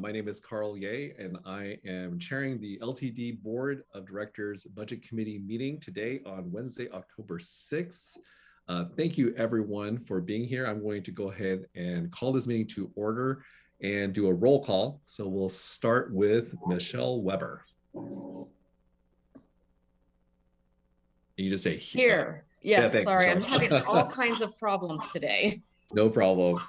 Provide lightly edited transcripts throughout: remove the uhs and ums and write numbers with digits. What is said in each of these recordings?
My name is Carl Ye, and I am chairing the LTD Board of Directors Budget Committee meeting today on Wednesday, October 6th. Thank you, everyone, for being here. I'm going to go ahead and call this meeting to order and do a roll call. So we'll start with Michelle Weber. You just say here. Yes, yeah, sorry, Michelle. I'm having all kinds of problems today. No problem.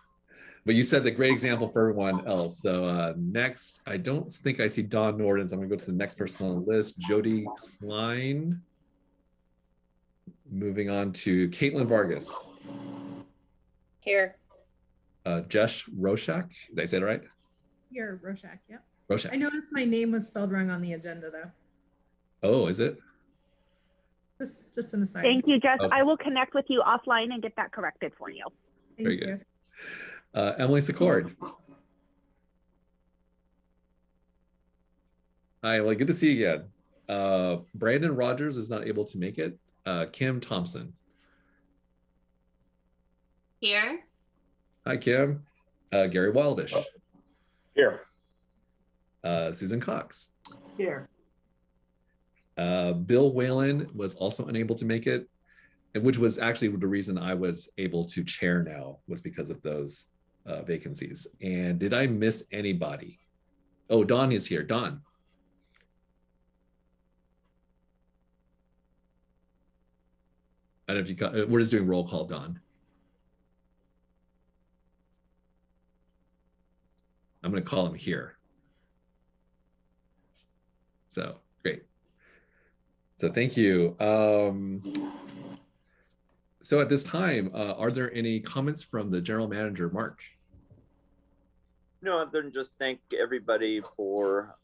But you said the great example for everyone else. So next, I don't think I see Don Norton, so I'm gonna go to the next person on the list, Jody Klein. Moving on to Caitlin Vargas. Here. Jesh Roshak, did I say it right? Here, Roshak, yep. Roshak. I noticed my name was spelled wrong on the agenda though. Oh, is it? Just an aside. Thank you, Jess. Okay. I will connect with you offline and get that corrected for you. Very good. Emily Secord. Hi, well, good to see you again. Brandon Rogers is not able to make it. Kim Thompson. Here. Hi, Kim. Gary Wildish. Here. Susan Cox. Here. Bill Whalen was also unable to make it, and which was actually the reason I was able to chair now, was because of those vacancies. And did I miss anybody? Oh, Don is here. Don. I don't know if you got, we're just doing roll call, Don. I'm going to call him here. So great. So thank you. So at this time, are there any comments from the general manager, Mark? No, other than just thank everybody for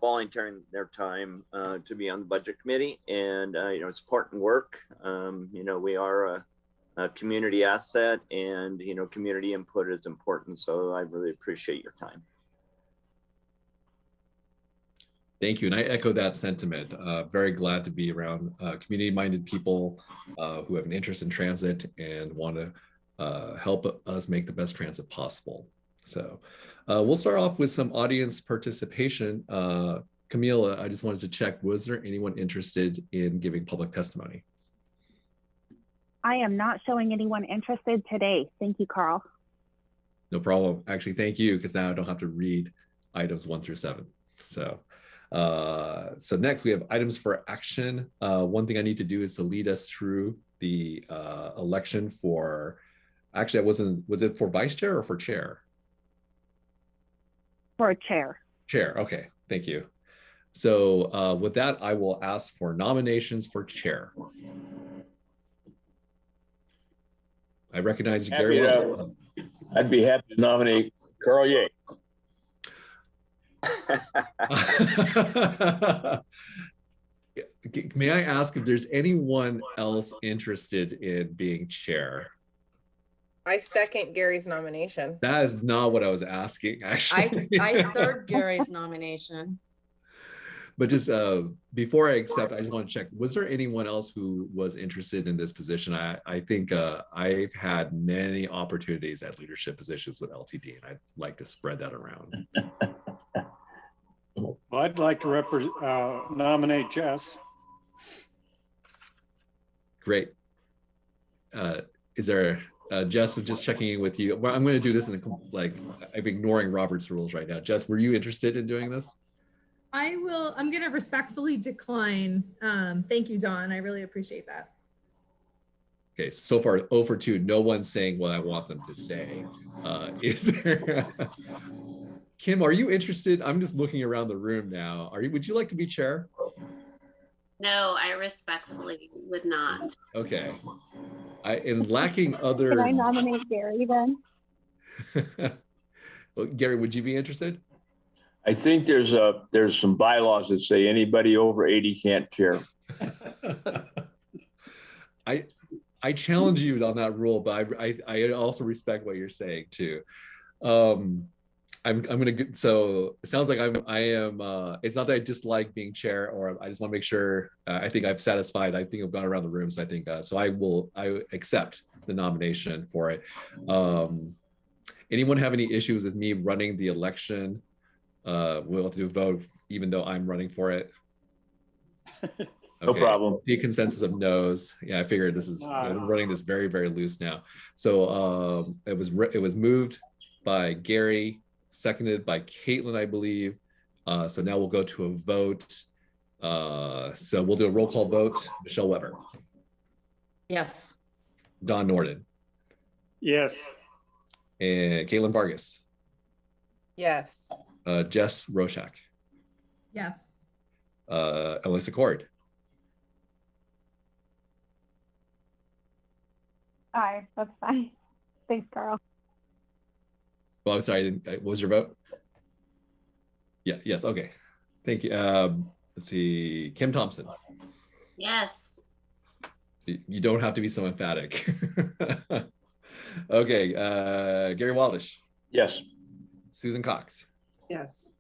volunteering their time to be on the budget committee, and it's important work. We are a community asset, and community input is important. So I really appreciate your time. Thank you, and I echo that sentiment. Very glad to be around community-minded people who have an interest in transit and want to help us make the best transit possible. So we'll start off with some audience participation. Camila, I just wanted to check, was there anyone interested in giving public testimony? I am not showing anyone interested today. Thank you, Carl. No problem. Actually, thank you, because now I don't have to read items 1 through 7. So next we have items for action. One thing I need to do is to lead us through the election for, actually, was it for vice chair or for chair? For a chair. Chair, okay, thank you. So with that, I will ask for nominations for chair. I recognize Gary. I'd be happy to nominate Carl Ye. May I ask if there's anyone else interested in being chair? I second Gary's nomination. That is not what I was asking, actually. I third Gary's nomination. But just before I accept, I just want to check, was there anyone else who was interested in this position? I think I've had many opportunities at leadership positions with LTD, and I'd like to spread that around. Well, I'd like to nominate Jess. Great. Is there, Jess, just checking in with you. Well, I'm going to do this in I'm ignoring Robert's rules right now. Jess, were you interested in doing this? I'm going to respectfully decline. Thank you, Don. I really appreciate that. Okay, so far 0 for 2. No one's saying what I want them to say. Is there? Kim, are you interested? I'm just looking around the room now. Would you like to be chair? No, I respectfully would not. Okay. In lacking other. Can I nominate Gary then? Well, Gary, would you be interested? I think there's some bylaws that say anybody over 80 can't chair. I challenge you on that rule, but I also respect what you're saying too. I'm gonna, so it sounds like I am it's not that I dislike being chair, or I just want to make sure I think I've satisfied. I think I've gone around the room, so I think so I accept the nomination for it. Anyone have any issues with me running the election we'll have to do a vote even though I'm running for it. No problem. The consensus of no's. Yeah, I figured this is I'm running this very, very loose now. So it was moved by Gary, seconded by Caitlin, I believe. So now we'll go to a vote. So we'll do a roll call vote. Michelle Weber, Yes. Don Norden, Yes. and Caitlin Vargas, Yes. Jess Roshak, Yes. Alyssa Cord, Aye, that's fine. Thanks, Carl. well, I'm sorry, what was your vote? Yeah, yes, okay. Thank you. Let's see, Kim Thompson. Yes. You don't have to be so emphatic. Okay, Gary Waldish, Yes. Susan Cox. Yes.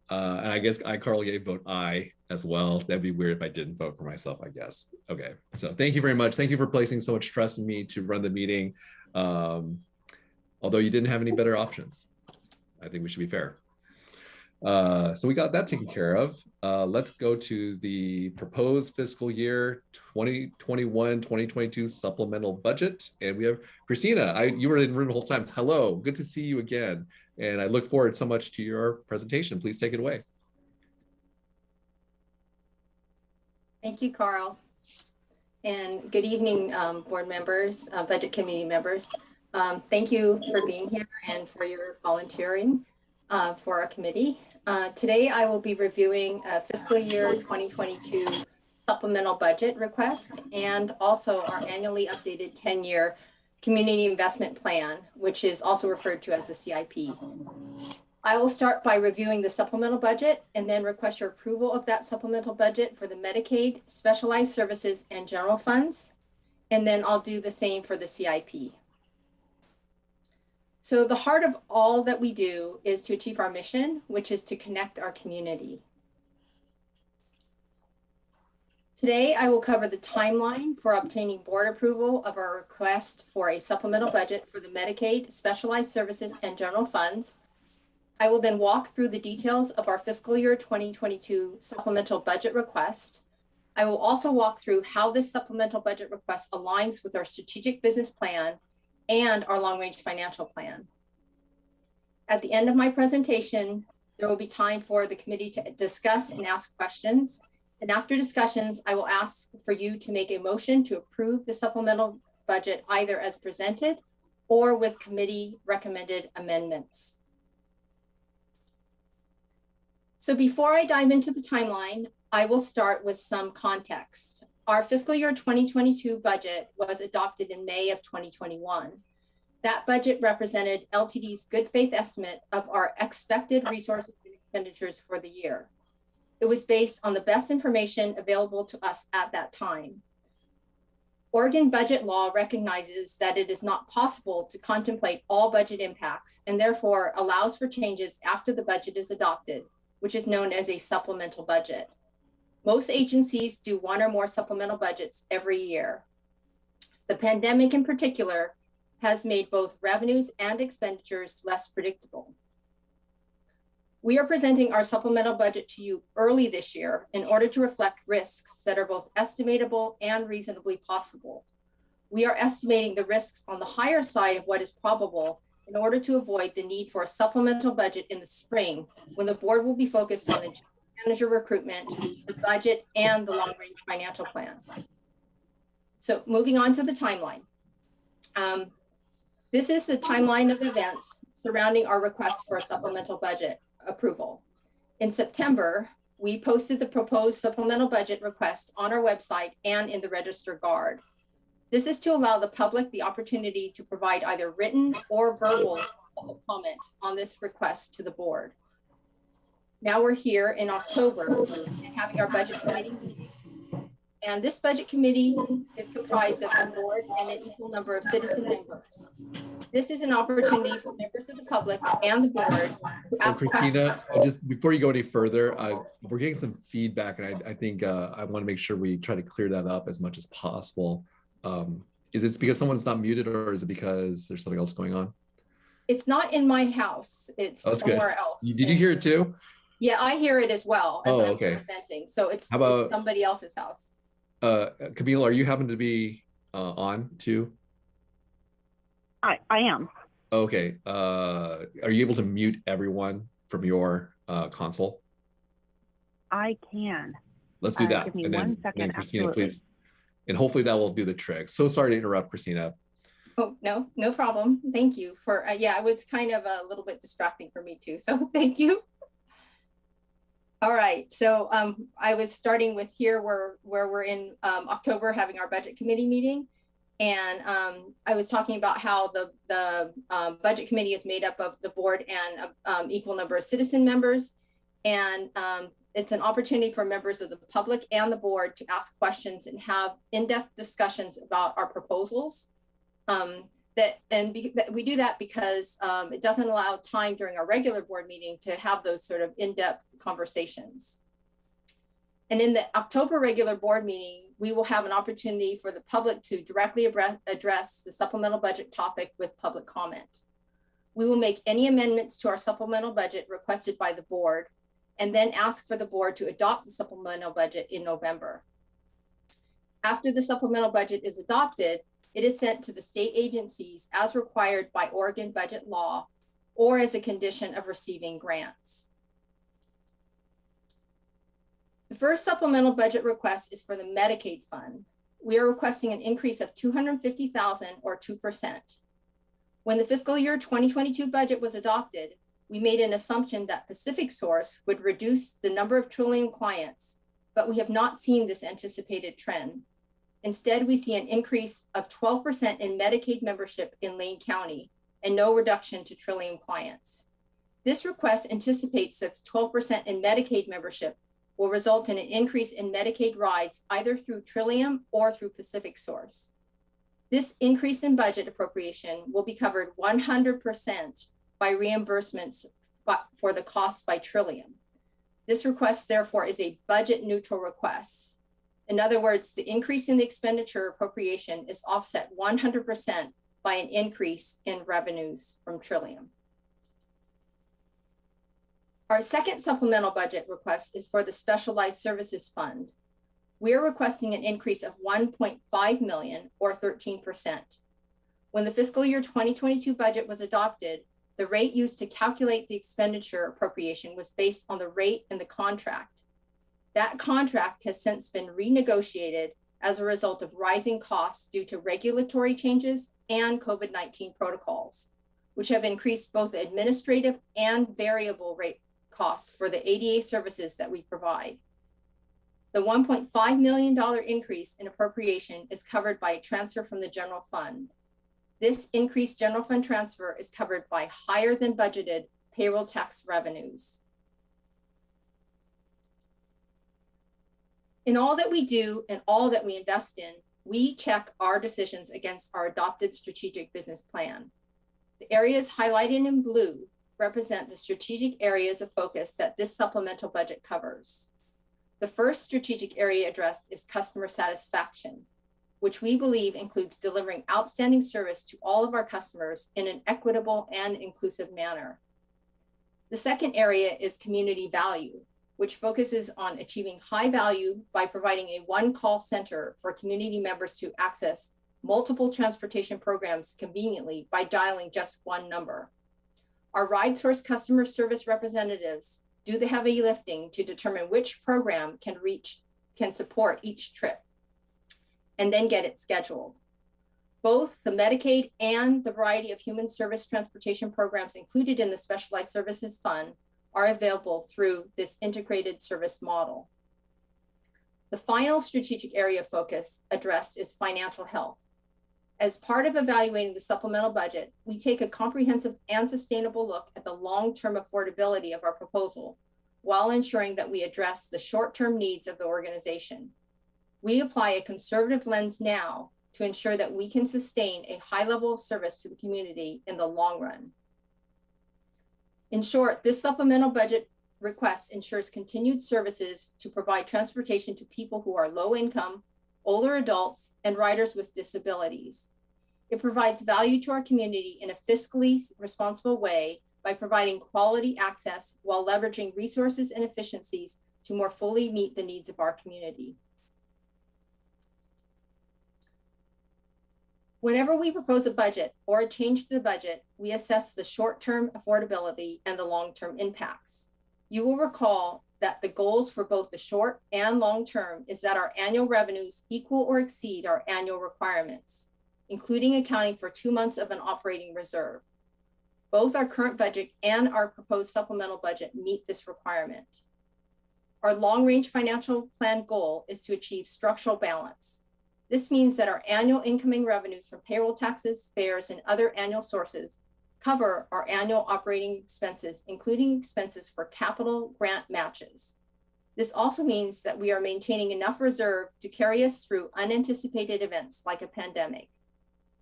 And I guess Carl gave vote aye as well. That'd be weird if I didn't vote for myself, I guess. Okay, so thank you very much. Thank you for placing so much trust in me to run the meeting. Although you didn't have any better options. I think we should be fair. So we got that taken care of. Let's go to the proposed fiscal year 2021-2022 supplemental budget. And we have Christina. You were in the room the whole time. Hello, good to see you again. And I look forward so much to your presentation. Please take it away. Thank you, Carl. And good evening, board members, budget committee members. Thank you for being here and for your volunteering for our committee. Today, I will be reviewing a fiscal year 2022 supplemental budget request and also our annually updated 10-year community investment plan, which is also referred to as the CIP. I will start by reviewing the supplemental budget and then request your approval of that supplemental budget for the Medicaid, specialized services, and general funds. And then I'll do the same for the CIP. So the heart of all that we do is to achieve our mission, which is to connect our community. Today, I will cover the timeline for obtaining board approval of our request for a supplemental budget for the Medicaid, specialized services, and general funds. I will then walk through the details of our fiscal year 2022 supplemental budget request. I will also walk through how this supplemental budget request aligns with our strategic business plan and our long-range financial plan. At the end of my presentation, there will be time for the committee to discuss and ask questions. And after discussions, I will ask for you to make a motion to approve the supplemental budget either as presented or with committee recommended amendments. So before I dive into the timeline, I will start with some context. Our fiscal year 2022 budget was adopted in May of 2021. That budget represented LTD's good faith estimate of our expected resources and expenditures for the year. It was based on the best information available to us at that time. Oregon budget law recognizes that it is not possible to contemplate all budget impacts and therefore allows for changes after the budget is adopted, which is known as a supplemental budget. Most agencies do one or more supplemental budgets every year. The pandemic in particular has made both revenues and expenditures less predictable. We are presenting our supplemental budget to you early this year in order to reflect risks that are both estimatable and reasonably possible. We are estimating the risks on the higher side of what is probable in order to avoid the need for a supplemental budget in the spring when the board will be focused on the manager recruitment, the budget, and the long-range financial plan. So moving on to the timeline. This is the timeline of events surrounding our request for a supplemental budget approval. In September, we posted the proposed supplemental budget request on our website and in the Register Guard. This is to allow the public the opportunity to provide either written or verbal public comment on this request to the board. Now we're here in October and having our budget committee meeting. And this budget committee is comprised of the board and an equal number of citizen members. This is an opportunity for members of the public and the board to ask Christina, questions. just before you go any further, we're getting some feedback, and I think I want to make sure we try to clear that up as much as possible. Is it because someone's not muted, or is it because there's something else going on? It's not in my house. It's Oh, that's good. somewhere else. Did you hear it too? Yeah, I hear it as well as Oh, I'm okay. presenting. So it's, How about- it's somebody else's house. Camille, are you happen to be on too? I am. Okay. Are you able to mute everyone from your console? I can. Let's do that. Give me And then, one second, Christina, absolutely. please. And hopefully that will do the trick. So sorry to interrupt, Christina. Oh, no, no problem. Thank you for, yeah, it was kind of a little bit distracting for me too. So thank you. All right, so I was starting with here where we're in October having our budget committee meeting. And I was talking about how the budget committee is made up of the board and equal number of citizen members. And it's an opportunity for members of the public and the board to ask questions and have in-depth discussions about our proposals. We do that because it doesn't allow time during our regular board meeting to have those sort of in-depth conversations. And in the October regular board meeting, we will have an opportunity for the public to directly address the supplemental budget topic with public comment. We will make any amendments to our supplemental budget requested by the board, and then ask for the board to adopt the supplemental budget in November. After the supplemental budget is adopted, it is sent to the state agencies as required by Oregon budget law or as a condition of receiving grants. The first supplemental budget request is for the Medicaid fund. We are requesting an increase of $250,000 or 2%. When the fiscal year 2022 budget was adopted, we made an assumption that Pacific Source would reduce the number of Trillium clients, but we have not seen this anticipated trend. Instead, we see an increase of 12% in Medicaid membership in Lane County and no reduction to Trillium clients. This request anticipates that 12% in Medicaid membership will result in an increase in Medicaid rides either through Trillium or through Pacific Source. This increase in budget appropriation will be covered 100% by reimbursements for the costs by Trillium. This request, therefore, is a budget neutral request. In other words, the increase in the expenditure appropriation is offset 100% by an increase in revenues from Trillium. Our second supplemental budget request is for the Specialized Services Fund. We are requesting an increase of $1.5 million or 13%. When the fiscal year 2022 budget was adopted, the rate used to calculate the expenditure appropriation was based on the rate in the contract. That contract has since been renegotiated as a result of rising costs due to regulatory changes and COVID-19 protocols, which have increased both the administrative and variable rate costs for the ADA services that we provide. The $1.5 million increase in appropriation is covered by a transfer from the general fund. This increased general fund transfer is covered by higher than budgeted payroll tax revenues. In all that we do and all that we invest in, we check our decisions against our adopted strategic business plan. The areas highlighted in blue represent the strategic areas of focus that this supplemental budget covers. The first strategic area addressed is customer satisfaction, which we believe includes delivering outstanding service to all of our customers in an equitable and inclusive manner. The second area is community value, which focuses on achieving high value by providing a one-call center for community members to access multiple transportation programs conveniently by dialing just one number. Our RideSource customer service representatives do the heavy lifting to determine which program can support each trip and then get it scheduled. Both the Medicaid and the variety of human service transportation programs included in the Specialized Services Fund are available through this integrated service model. The final strategic area of focus addressed is financial health. As part of evaluating the supplemental budget, we take a comprehensive and sustainable look at the long-term affordability of our proposal while ensuring that we address the short-term needs of the organization. We apply a conservative lens now to ensure that we can sustain a high level of service to the community in the long run. In short, this supplemental budget request ensures continued services to provide transportation to people who are low income, older adults, and riders with disabilities. It provides value to our community in a fiscally responsible way by providing quality access while leveraging resources and efficiencies to more fully meet the needs of our community. Whenever we propose a budget or a change to the budget, we assess the short-term affordability and the long-term impacts. You will recall that the goals for both the short and long term is that our annual revenues equal or exceed our annual requirements, including accounting for 2 months of an operating reserve. Both our current budget and our proposed supplemental budget meet this requirement. Our long-range financial plan goal is to achieve structural balance. This means that our annual incoming revenues from payroll taxes, fares, and other annual sources cover our annual operating expenses, including expenses for capital grant matches. This also means that we are maintaining enough reserve to carry us through unanticipated events like a pandemic.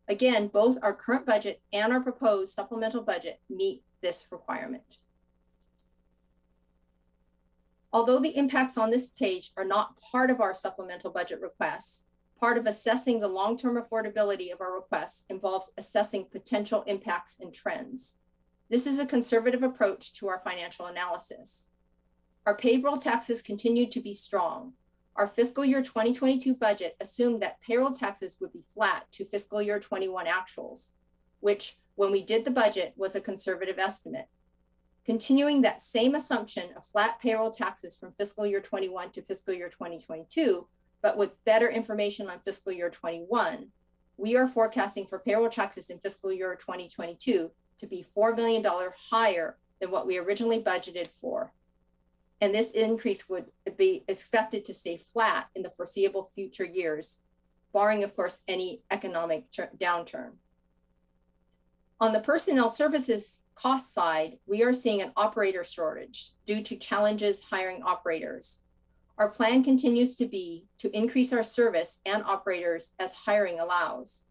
Again, both our current budget and our proposed supplemental budget meet this requirement. Although the impacts on this page are not part of our supplemental budget requests, part of assessing the long-term affordability of our requests involves assessing potential impacts and trends. This is a conservative approach to our financial analysis. Our payroll taxes continue to be strong. Our fiscal year 2022 budget assumed that payroll taxes would be flat to fiscal year 21 actuals, which, when we did the budget, was a conservative estimate. Continuing that same assumption of flat payroll taxes from fiscal year 21 to fiscal year 2022, but with better information on fiscal year 21, we are forecasting for payroll taxes in fiscal year 2022 to be $4 million higher than what we originally budgeted for. And this increase would be expected to stay flat in the foreseeable future years, barring, of course, any economic downturn. On the personnel services cost side, we are seeing an operator shortage due to challenges hiring operators. Our plan continues to be to increase our service and operators as hiring allows.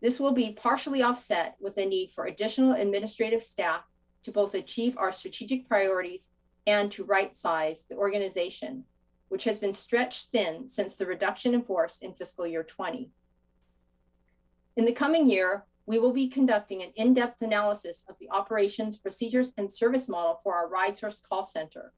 This will be partially offset with the need for additional administrative staff to both achieve our strategic priorities and to right-size the organization, which has been stretched thin since the reduction in force in fiscal year 20. In the coming year, we will be conducting an in-depth analysis of the operations, procedures, and service model for our RideSource call center.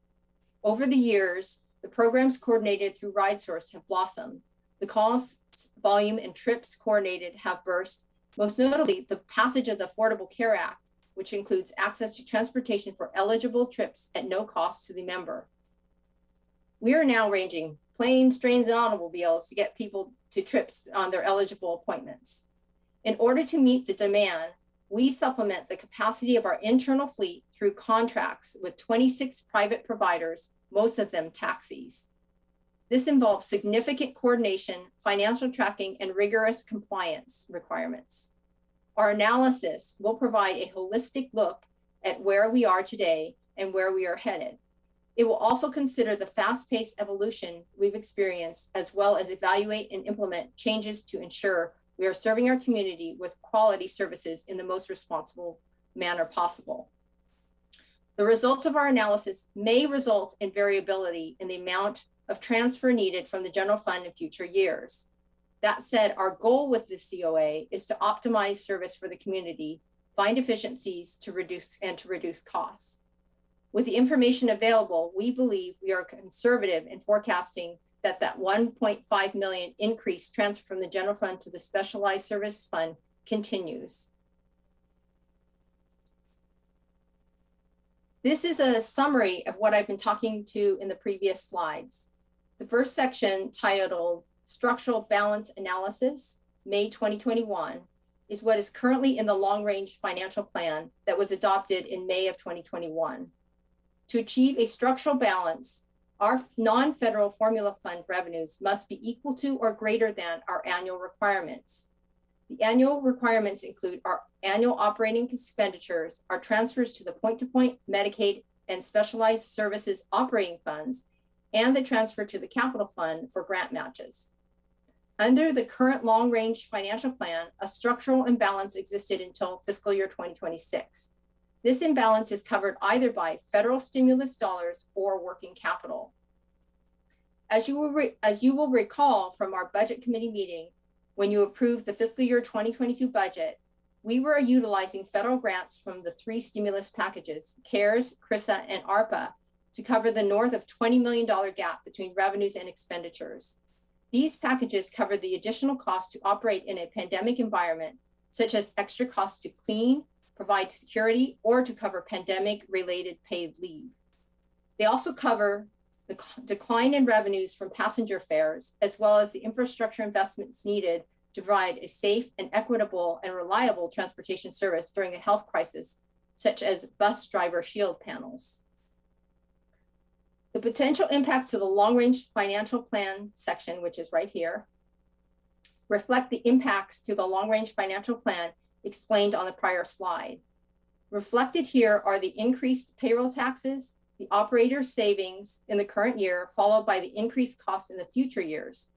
Over the years, the programs coordinated through RideSource have blossomed. The calls volume and trips coordinated have burst, most notably the passage of the Affordable Care Act, which includes access to transportation for eligible trips at no cost to the member. We are now arranging planes, trains, and automobiles to get people to trips on their eligible appointments. In order to meet the demand, we supplement the capacity of our internal fleet through contracts with 26 private providers, most of them taxis. This involves significant coordination, financial tracking, and rigorous compliance requirements. Our analysis will provide a holistic look at where we are today and where we are headed. It will also consider the fast-paced evolution we've experienced, as well as evaluate and implement changes to ensure we are serving our community with quality services in the most responsible manner possible. The results of our analysis may result in variability in the amount of transfer needed from the general fund in future years. That said, our goal with the COA is to optimize service for the community, find efficiencies to reduce costs. With the information available, we believe we are conservative in forecasting that 1.5 million increase transfer from the general fund to the specialized service fund continues. This is a summary of what I've been talking to in the previous slides. The first section, titled Structural Balance Analysis, May 2021, is what is currently in the long-range financial plan that was adopted in May of 2021. To achieve a structural balance, our non-federal formula fund revenues must be equal to or greater than our annual requirements. The annual requirements include our annual operating expenditures, our transfers to the point-to-point, Medicaid, and specialized services operating funds, and the transfer to the capital fund for grant matches. Under the current long-range financial plan, a structural imbalance existed until fiscal year 2026. This imbalance is covered either by federal stimulus dollars or working capital. As you will recall from our budget committee meeting, when you approved the fiscal year 2022 budget, we were utilizing federal grants from the 3 stimulus packages, CARES, CRISA, and ARPA, to cover the north of $20 million gap between revenues and expenditures. These packages cover the additional costs to operate in a pandemic environment, such as extra costs to clean, provide security, or to cover pandemic-related paid leave. They also cover the decline in revenues from passenger fares, as well as the infrastructure investments needed to provide a safe and equitable and reliable transportation service during a health crisis, such as bus driver shield panels. The potential impacts to the long-range financial plan section, which is right here, reflect the impacts to the long-range financial plan explained on the prior slide. Reflected here are the increased payroll taxes, the operator savings in the current year, followed by the increased costs in the future years.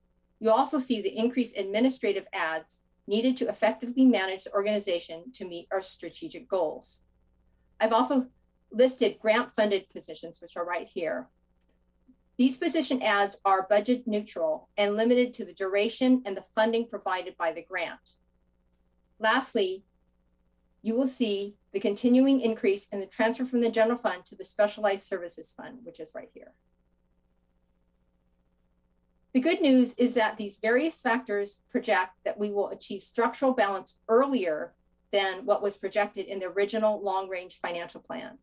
You also see the increased administrative adds needed to effectively manage the organization to meet our strategic goals. I've also listed grant-funded positions, which are right here. These position adds are budget neutral and limited to the duration and the funding provided by the grant. Lastly, you will see the continuing increase in the transfer from the general fund to the specialized services fund, which is right here. The good news is that these various factors project that we will achieve structural balance earlier than what was projected in the original long-range financial plan.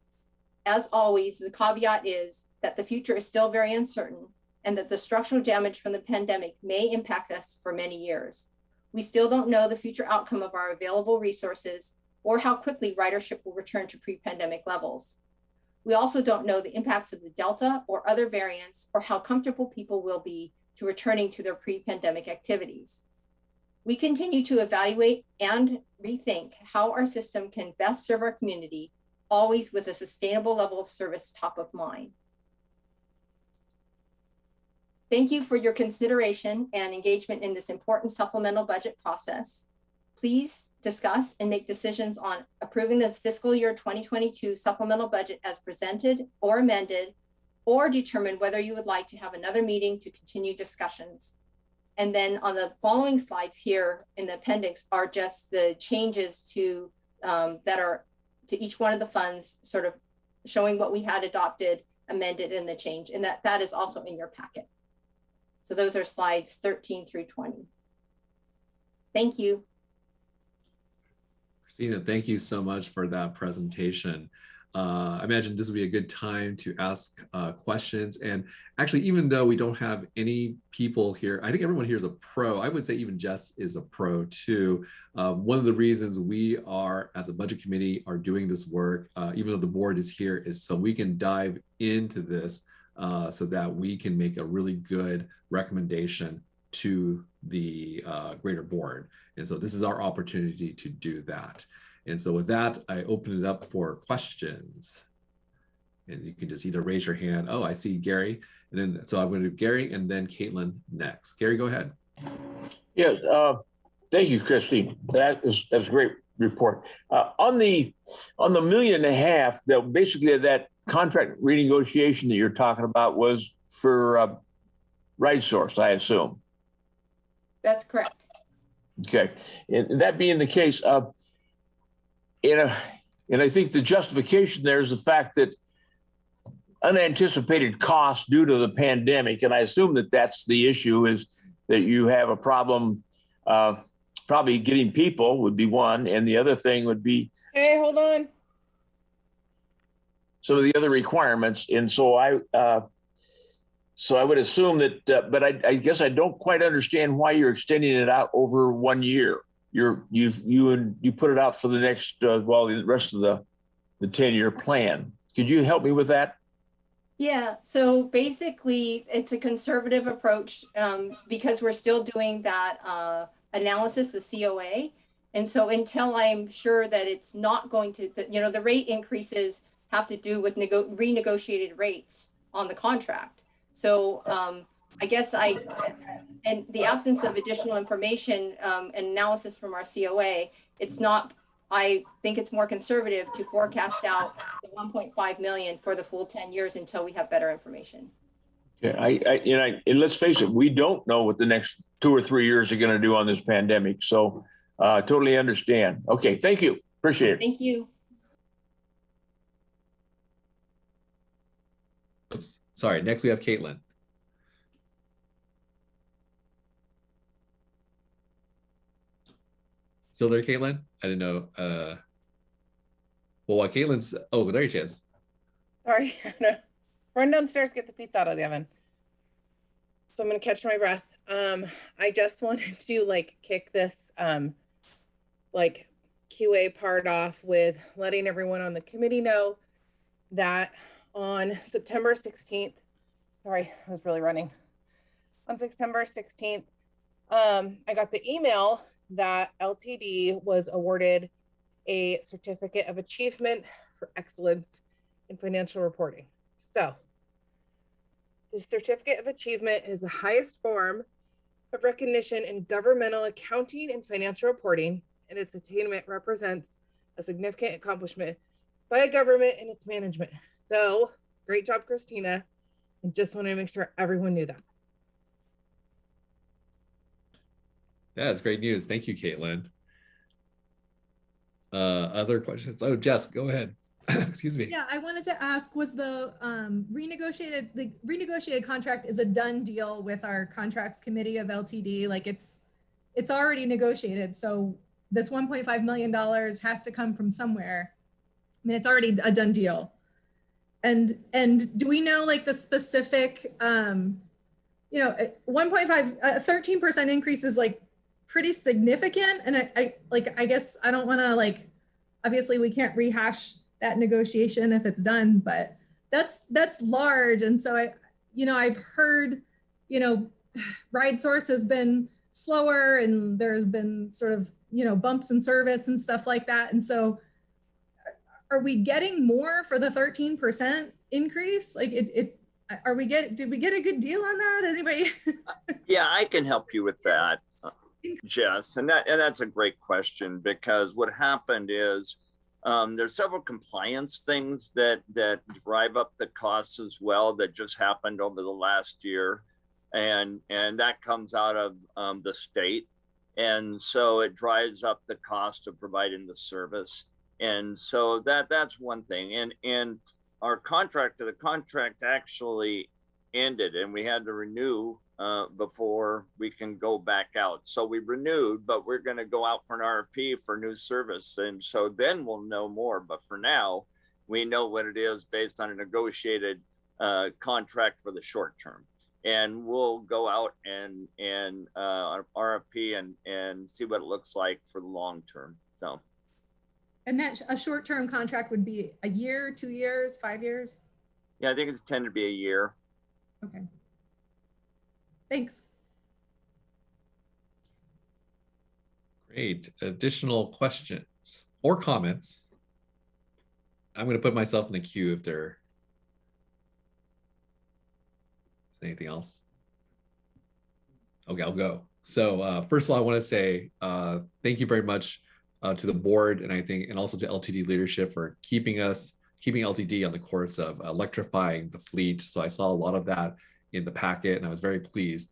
As always, the caveat is that the future is still very uncertain and that the structural damage from the pandemic may impact us for many years. We still don't know the future outcome of our available resources or how quickly ridership will return to pre-pandemic levels. We also don't know the impacts of the Delta or other variants or how comfortable people will be to returning to their pre-pandemic activities. We continue to evaluate and rethink how our system can best serve our community, always with a sustainable level of service top of mind. Thank you for your consideration and engagement in this important supplemental budget process. Please discuss and make decisions on approving this fiscal year 2022 supplemental budget as presented or amended, or determine whether you would like to have another meeting to continue discussions. And then on the following slides here in the appendix are just the changes to that are to each one of the funds, sort of showing what we had adopted, amended, and the change, and that is also in your packet. So those are slides 13 through 20. Thank you. Christina, thank you so much for that presentation. I imagine this would be a good time to ask questions. And actually, even though we don't have any people here, I think everyone here is a pro. I would say even Jess is a pro too. One of the reasons we are, as a budget committee, are doing this work, even though the board is here, is so we can dive into this so that we can make a really good recommendation to the greater board. And so this is our opportunity to do that. And so with that, I open it up for questions. And you can just either raise your hand. Oh, I see Gary. And then, so I'm going to do Gary and then Caitlin next. Gary, go ahead. Yes, thank you, Christine. That's a great report. On the $1.5 million, that basically that contract renegotiation that you're talking about was for RideSource, I assume. That's correct. Okay, and that being the case, and I think the justification there is the fact that unanticipated costs due to the pandemic, and I assume that that's the issue, is that you have a problem probably getting people would be one, and the other thing would be Hey, hold on. some of the other requirements. And so I would assume that, but I guess I don't quite understand why you're extending it out over 1 year. You put it out for the next, the rest of the 10-year plan. Could you help me with that? Yeah, so basically it's a conservative approach because we're still doing that analysis, the COA. And so until I'm sure that it's not going to, the rate increases have to do with renegotiated rates on the contract. So I guess in the absence of additional information and analysis from our COA, I think it's more conservative to forecast out the 1.5 million for the full 10 years until we have better information. Yeah, and let's face it, we don't know what the next 2 or 3 years are going to do on this pandemic. So totally understand. Okay, thank you. Appreciate it. Thank you. Oops. Sorry. Next, we have Caitlin. Still there, Caitlin? I didn't know. Well, while Caitlin's, oh, there she is. Sorry, run downstairs, get the pizza out of the oven. So I'm gonna catch my breath. I just wanted to kick this like QA part off with letting everyone on the committee know that on September 16th, sorry, I was really running. On September 16th, I got the email that LTD was awarded a certificate of achievement for excellence in financial reporting. So the certificate of achievement is the highest form of recognition in governmental accounting and financial reporting, and its attainment represents a significant accomplishment by a government and its management. So great job, Christina. And just wanted to make sure everyone knew that. That's great news. Thank you, Caitlin. Other questions? Oh, Jess, go ahead. Excuse me. Yeah, I wanted to ask, was the renegotiated contract is a done deal with our contracts committee of LTD? Like it's already negotiated. So this $1.5 million has to come from somewhere. I mean, it's already a done deal. And do we know like the specific, 13% increase is like pretty significant. And I guess I don't want to obviously we can't rehash that negotiation if it's done, but that's large. And so I've heard, RideSource has been slower and there's been sort of, bumps in service and stuff like that. And so are we getting more for the 13% increase? Did we get a good deal on that? Anybody? Yeah, I can help you with that, Jess. And that's a great question, because what happened is there's several compliance things that drive up the costs as well that just happened over the last year. And that comes out of the state. And so it drives up the cost of providing the service. And so that's one thing. And the contract actually ended, and we had to renew before we can go back out. So we renewed, but we're going to go out for an RFP for new service. And so then we'll know more. But for now, we know what it is based on a negotiated contract for the short term. And we'll go out and RFP and see what it looks like for the long term. So. And that a short-term contract would be a year, 2 years, 5 years? Yeah, I think it's tended to be a year. Okay. Thanks. Great. Additional questions or comments? I'm going to put myself in the queue if there is anything else. Okay, I'll go. So first of all, I want to say thank you very much to the board, and also to LTD leadership for keeping LTD on the course of electrifying the fleet. So I saw a lot of that in the packet, and I was very pleased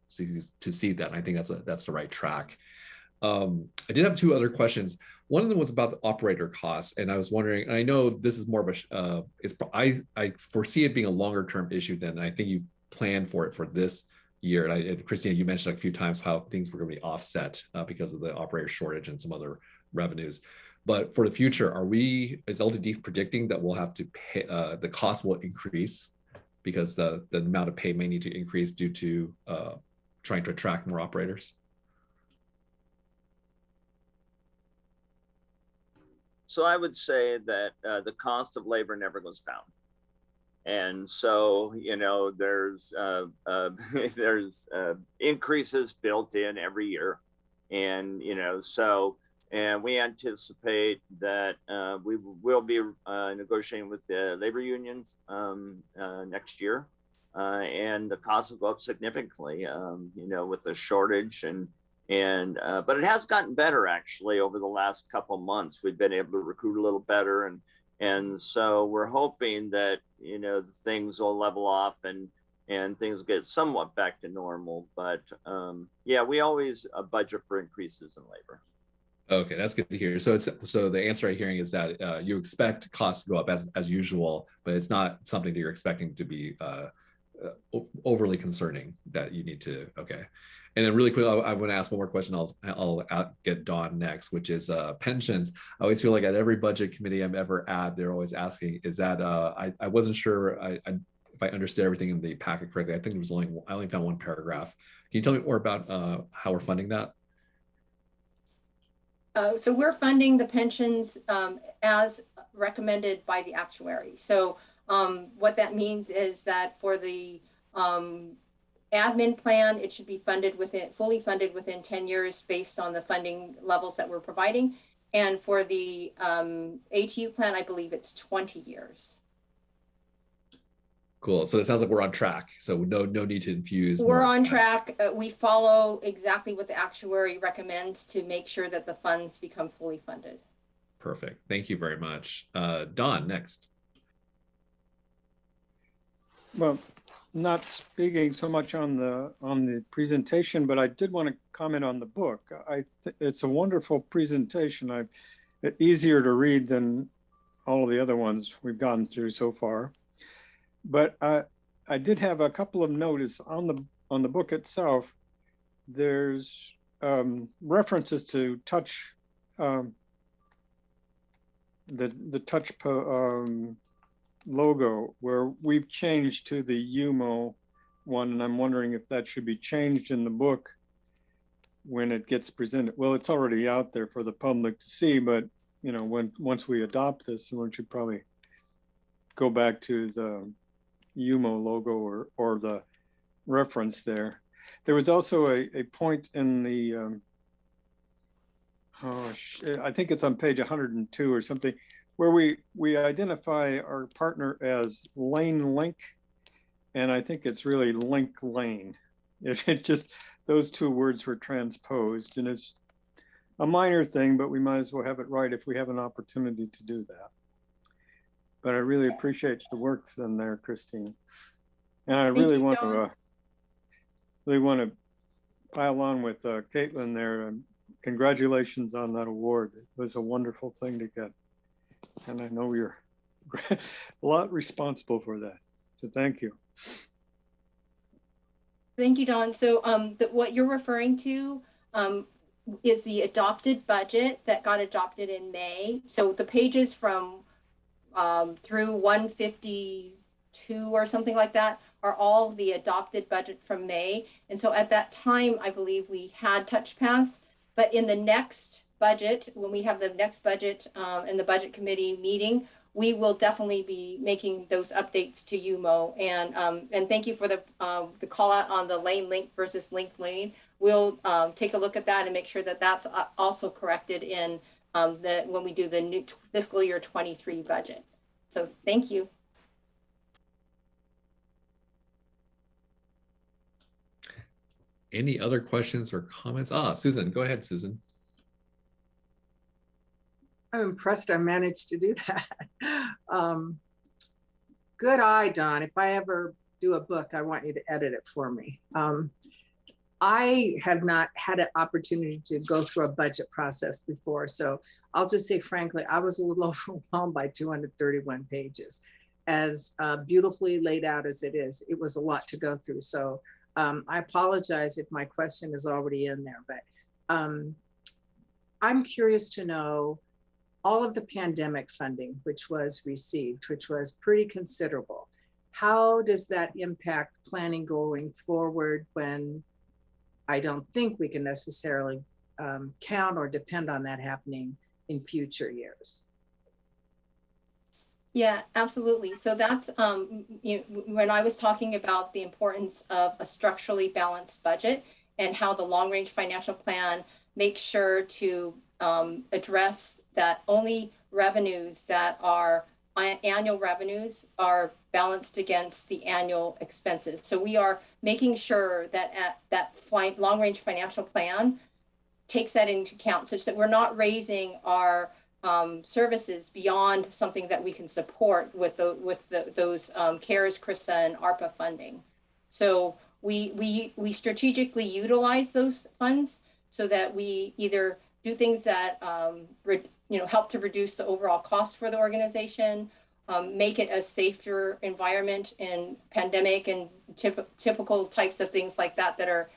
to see that. And I think that's the right track. I did have two other questions. One of them was about the operator costs, and I was wondering, and I know this is more of I foresee it being a longer term issue than I think you planned for it for this year. And Christina, you mentioned a few times how things were going to be offset because of the operator shortage and some other revenues. But for the future, is LTD predicting that we'll have to pay, the cost will increase because the amount of pay may need to increase due to trying to attract more operators? So I would say that the cost of labor never goes down. And so, there's increases built in every year. And, and we anticipate that we will be negotiating with the labor unions next year. And the costs will go up significantly, with the shortage but it has gotten better actually over the last couple of months. We've been able to recruit a little better. And so we're hoping that, the things will level off and and things get somewhat back to normal. But yeah, we always budget for increases in labor. Okay, that's good to hear. So the answer I'm hearing is that you expect costs to go up as usual, but it's not something that you're expecting to be overly concerning that you need to. Okay, and then really quick, I want to ask one more question. I'll get Dawn next, which is pensions. I always feel like at every budget committee I'm ever at, they're always asking, is that I wasn't sure if I understood everything in the packet correctly. I think there was I only found one paragraph. Can you tell me more about how we're funding that? So we're funding the pensions as recommended by the actuary. So what that means is that for the admin plan, it should be fully funded within 10 years based on the funding levels that we're providing. And for the ATU plan, I believe it's 20 years. Cool. So it sounds like we're on track. So no need to infuse. We're on track. We follow exactly what the actuary recommends to make sure that the funds become fully funded. Perfect. Thank you very much. Dawn, next. Well, not speaking so much on the presentation, but I did want to comment on the book. It's a wonderful presentation. It's easier to read than all of the other ones we've gone through so far. But I did have a couple of notes on the book itself. There's references to touch, the touch logo, where we've changed to the UMO one, and I'm wondering if that should be changed in the book when it gets presented. Well, it's already out there for the public to see, but you know, once we adopt this, we should probably go back to the UMO logo or the reference there. There was also a point in the I think it's on page 102 or something, where we identify our partner as Lane Link, and I think it's really Link Lane. It just, those two words were transposed, and it's a minor thing, but we might as well have it right if we have an opportunity to do that. But I really appreciate the work done there, Christine. And I really want to pile on with Caitlin there. Congratulations on that award. It was a wonderful thing to get. And I know you're a lot responsible for that. So thank you. Thank you, Don. So what you're referring to is the adopted budget that got adopted in May. So the pages from through 152 or something like that are all the adopted budget from May. And so at that time, I believe we had TouchPass, but in the next budget, when we have the next budget and the budget committee meeting, we will definitely be making those updates to UMO. And thank you for the call out on the Lane Link versus Link Lane. We'll take a look at that and make sure that that's also corrected in when we do the new fiscal year 23 budget. So thank you. Any other questions or comments? Susan, go ahead, Susan. I'm impressed I managed to do that. Good eye, Don. If I ever do a book, I want you to edit it for me. I have not had an opportunity to go through a budget process before. So I'll just say, frankly, I was a little overwhelmed by 231 pages. As beautifully laid out as it is, it was a lot to go through. So I apologize if my question is already in there, but I'm curious to know all of the pandemic funding, which was received, which was pretty considerable. How does that impact planning going forward when I don't think we can necessarily count or depend on that happening in future years? Yeah, absolutely. So that's when I was talking about the importance of a structurally balanced budget and how the long range financial plan makes sure to address that only revenues that are annual revenues are balanced against the annual expenses. So we are making sure that that long range financial plan takes that into account, such that we're not raising our services beyond something that we can support with those CARES, CRISA, and ARPA funding. So we strategically utilize those funds so that we either do things that help to reduce the overall cost for the organization, make it a safer environment in pandemic and typical types of things like that that are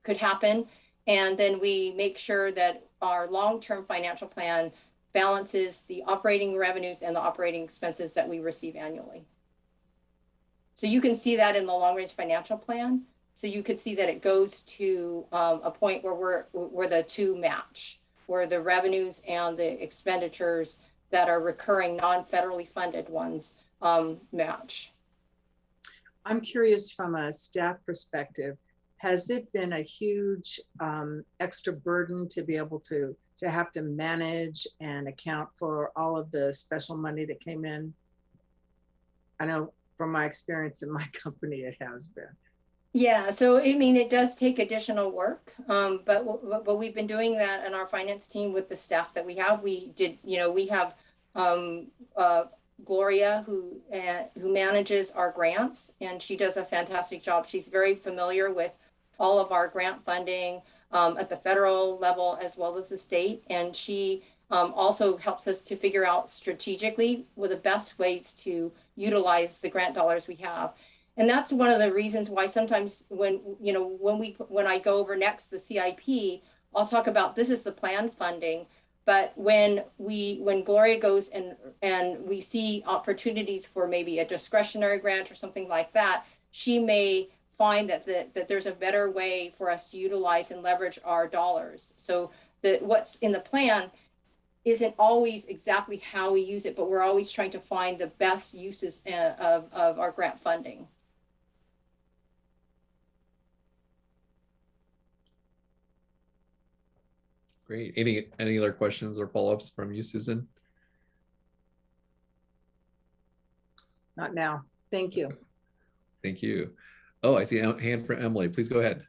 could happen. And then we make sure that our long-term financial plan balances the operating revenues and the operating expenses that we receive annually. So you can see that in the long-range financial plan. So you could see that it goes to a point where where the two match, where the revenues and the expenditures that are recurring non-federally funded ones match. I'm curious from a staff perspective, has it been a huge extra burden to be able to have to manage and account for all of the special money that came in? I know from my experience in my company, it has been. Yeah, so I mean, it does take additional work, but we've been doing that in our finance team with the staff that we have. We did, we have Gloria who manages our grants, and she does a fantastic job. She's very familiar with all of our grant funding at the federal level as well as the state, and she also helps us to figure out strategically what the best ways to utilize the grant dollars we have. And that's one of the reasons why sometimes when I go over next the CIP, I'll talk about this is the planned funding. But when Gloria goes and we see opportunities for maybe a discretionary grant or something like that, she may find that there's a better way for us to utilize and leverage our dollars. So that what's in the plan isn't always exactly how we use it, but we're always trying to find the best uses of our grant funding. Great. Any other questions or follow-ups from you, Susan? Not now. Thank you. Thank you. Oh, I see a hand for Emily. Please go ahead.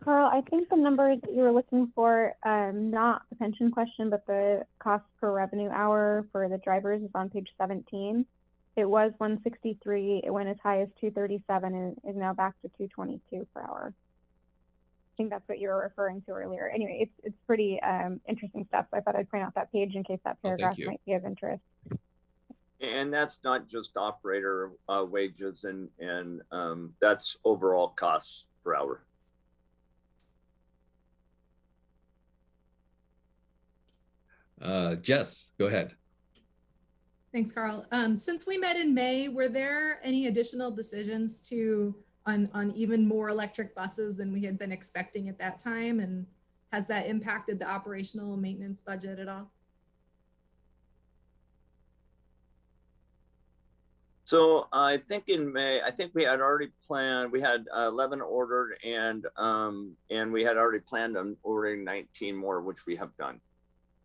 Carl, I think the numbers that you were looking for, not the pension question, but the cost per revenue hour for the drivers is on page 17. It was 163. It went as high as 237 and is now back to 222 per hour. I think that's what you were referring to earlier. Anyway, it's pretty interesting stuff. So I thought I'd point out that page in case that paragraph might be of interest. And that's not just operator wages, and that's overall costs per hour. Jess, go ahead. Thanks, Carl. Since we met in May, were there any additional decisions on even more electric buses than we had been expecting at that time? And has that impacted the operational maintenance budget at all? So I think in May, I think we had already planned, we had 11 ordered, and we had already planned on ordering 19 more, which we have done.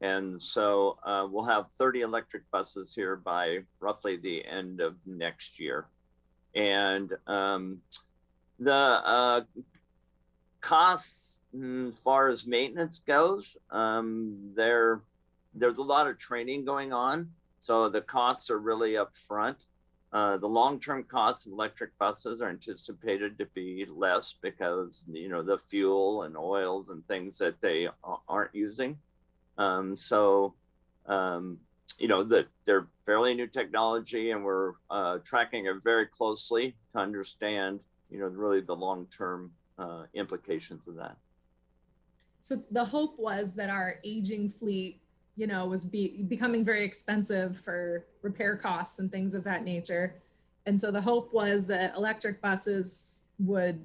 And so we'll have 30 electric buses here by roughly the end of next year. And the costs as far as maintenance goes, there's a lot of training going on. So the costs are really up front. The long-term costs of electric buses are anticipated to be less because, the fuel and oils and things that they aren't using. They're fairly new technology, and we're tracking it very closely to understand, really the long-term implications of that. So the hope was that our aging fleet, was becoming very expensive for repair costs and things of that nature. And so the hope was that electric buses would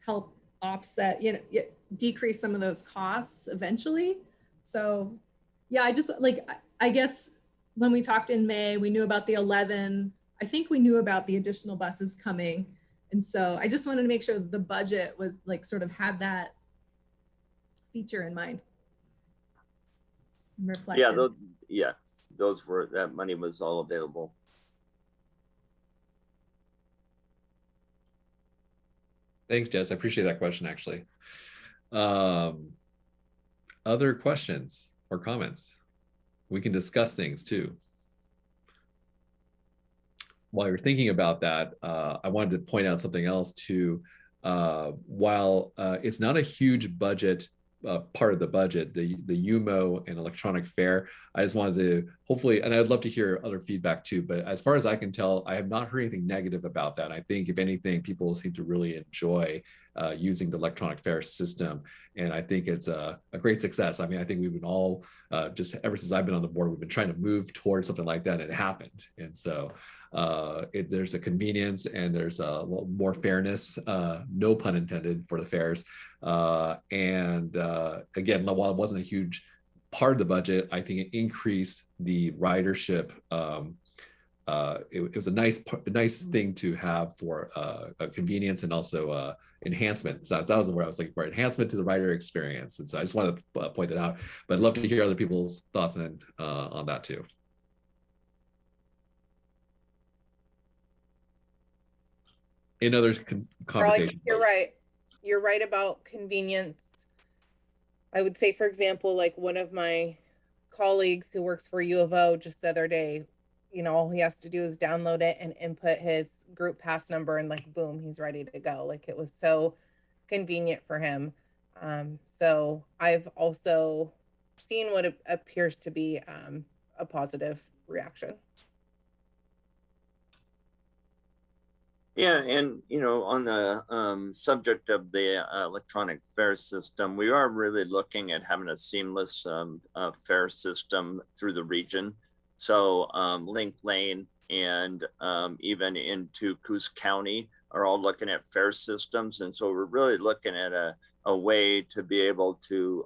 help offset, decrease some of those costs eventually. So yeah, I guess when we talked in May, we knew about the 11. I think we knew about the additional buses coming. And so I just wanted to make sure that the budget was sort of had that feature in mind. Reflected. Yeah, that money was all available. Thanks, Jess. I appreciate that question, actually. Other questions or comments? We can discuss things too. while you're thinking about that, I wanted to point out something else too. While it's not a huge budget, part of the budget, the UMO and electronic fare, I just wanted to hopefully, and I'd love to hear other feedback too, but as far as I can tell, I have not heard anything negative about that. I think if anything, people seem to really enjoy using the electronic fare system. And I think it's a great success. I mean, I think we've been all, just ever since I've been on the board, we've been trying to move towards something like that, and it happened. And so there's a convenience and there's a little more fairness, no pun intended, for the fares. Again, while it wasn't a huge part of the budget, I think it increased the ridership. It was a nice thing to have for a convenience and also enhancement. So that was where I was looking for, enhancement to the rider experience. And so I just wanted to point that out, but I'd love to hear other people's thoughts on that too. In other conversations. You're right. You're right about convenience. I would say, for example, like one of my colleagues who works for U of O just the other day, you know, all he has to do is download it and input his group pass number, and like, boom, he's ready to go. Like, it was so convenient for him. So I've also seen what appears to be a positive reaction. Yeah, and you know, on the subject of the electronic fare system, we are really looking at having a seamless fare system through the region. So Link Lane and even into Coos County are all looking at fare systems, and so we're really looking at a way to be able to,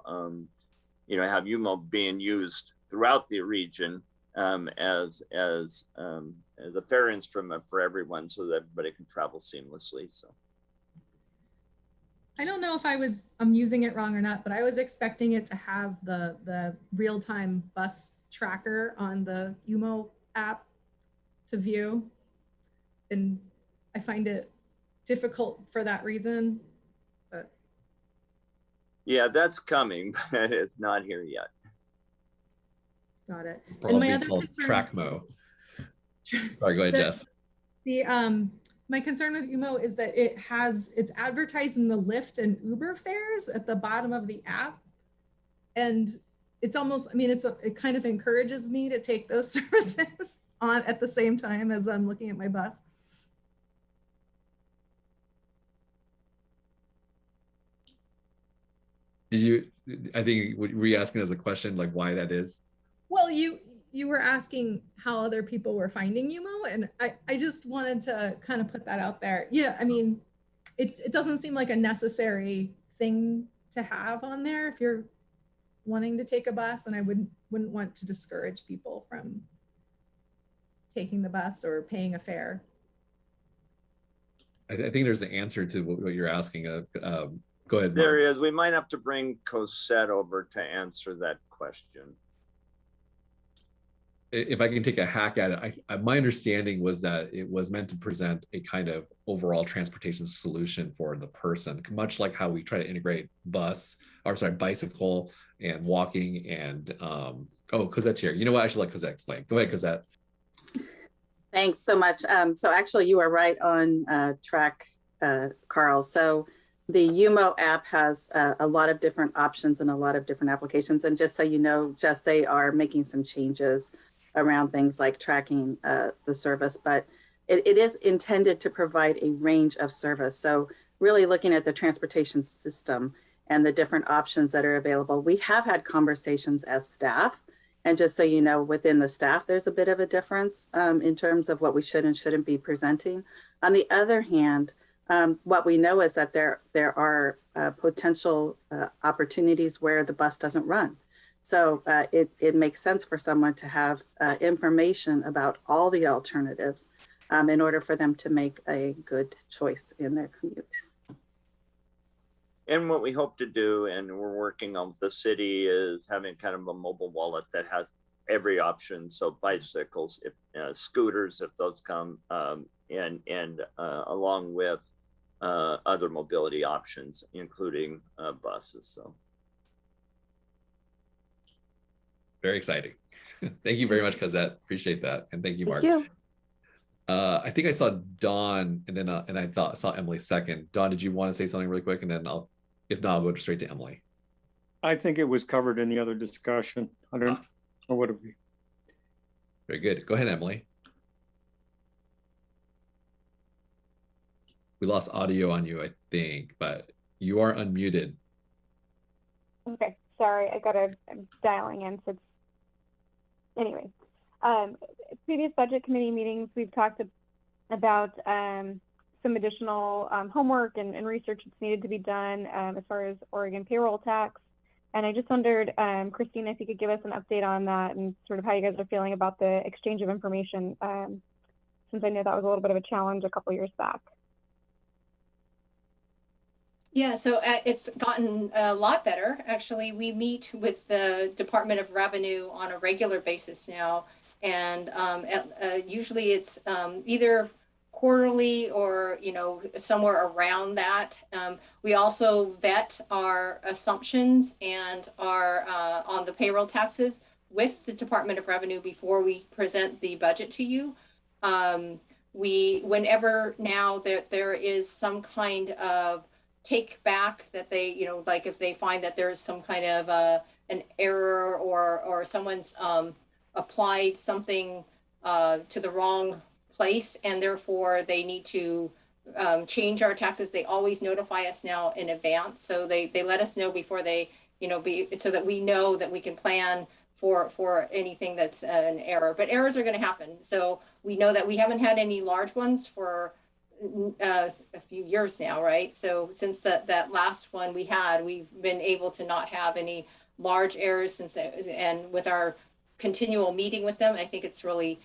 you know, have UMO being used throughout the region as a fare instrument for everyone, so that everybody can travel seamlessly. So I don't know if I'm using it wrong or not, but I was expecting it to have the real-time bus tracker on the UMO app to view, and I find it difficult for that reason. But yeah, that's coming, but it's not here yet. Got it. Probably and my other called concern, TrackMo. Sorry, go ahead, Jess. My concern with UMO is that it's advertised in the Lyft and Uber fares at the bottom of the app, and it's almost, I mean, it kind of encourages me to take those services on at the same time as I'm looking at my bus. I think, were you asking as a question, like why that is? Well, you were asking how other people were finding UMO, and I just wanted to kind of put that out there. Yeah, I mean, it doesn't seem like a necessary thing to have on there if you're wanting to take a bus, and I wouldn't want to discourage people from taking the bus or paying a fare. I think there's the answer to what you're asking. Go ahead, Mark. There is. We might have to bring Cosette over to answer that question. If I can take a hack at it, my understanding was that it was meant to present a kind of overall transportation solution for the person, much like how we try to integrate bicycle and walking and, oh, Cosette's here. You know what? I should let Cosette explain. Go ahead, Cosette. Thanks so much. So actually you are right on track, Carl. So the UMO app has a lot of different options and a lot of different applications. And just so you know, Jess, they are making some changes around things like tracking the service, but it is intended to provide a range of service. So really looking at the transportation system and the different options that are available. We have had conversations as staff, and just so you know, within the staff, there's a bit of a difference in terms of what we should and shouldn't be presenting. On the other hand, what we know is that there are potential opportunities where the bus doesn't run. So it makes sense for someone to have information about all the alternatives in order for them to make a good choice in their commute. And what we hope to do, and we're working on with the city, is having kind of a mobile wallet that has every option. So bicycles, if scooters, if those come, and along with other mobility options, including buses. So. Very exciting. Thank you very much, Cosette. Appreciate that. And thank you, Mark. Thank you. I think I saw Dawn and then and I saw Emily second. Dawn, did you want to say something really quick? And then if not, I'll go straight to Emily. I think it was covered in the other discussion. I don't know what it would be. Very good. Go ahead, Emily. We lost audio on you, I think, but you are unmuted. Okay, sorry, I'm dialing in. So anyway, previous budget committee meetings, we've talked about some additional homework and research that's needed to be done as far as Oregon payroll tax. And I just wondered, Christina, if you could give us an update on that and sort of how you guys are feeling about the exchange of information, since I know that was a little bit of a challenge a couple years back. Yeah, so it's gotten a lot better. Actually, we meet with the Department of Revenue on a regular basis now. And usually it's either quarterly or, you know, somewhere around that. We also vet our assumptions and our on the payroll taxes with the Department of Revenue before we present the budget to you. Whenever now there is some kind of take back that they, you know, like if they find that there's some kind of an error or someone's applied something to the wrong place and therefore they need to change our taxes, they always notify us now in advance. So they let us know before they, you know, so that we know that we can plan for anything that's an error. But errors are going to happen. So we know that we haven't had any large ones for a few years now, right? So since that last one we had, we've been able to not have any large errors since, and with our continual meeting with them, I think it's really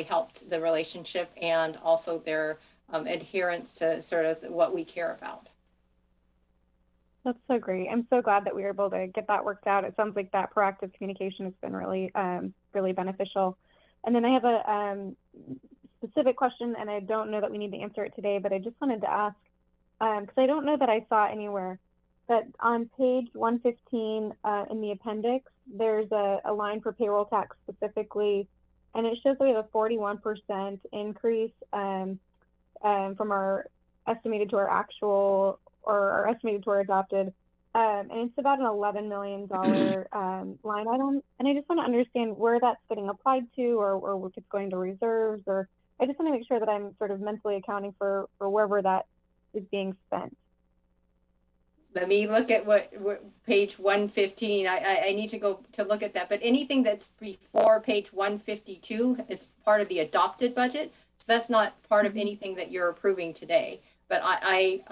helped the relationship and also their adherence to sort of what we care about. That's so great. I'm so glad that we were able to get that worked out. It sounds like that proactive communication has been really, really beneficial. And then I have a specific question, and I don't know that we need to answer it today, but I just wanted to ask, because I don't know that I saw anywhere, that on page 115 in the appendix, there's a line for payroll tax specifically, and it shows that we have a 41% increase from our estimated to our actual, or our estimated to our adopted, and it's about an $11 million line item. And I just want to understand where that's getting applied to, or if it's going to reserves, or I just want to make sure that I'm sort of mentally accounting for wherever that is being spent. Let me look at what page 115. I need to go to look at that, but anything that's before page 152 is part of the adopted budget. So that's not part of anything that you're approving today. But I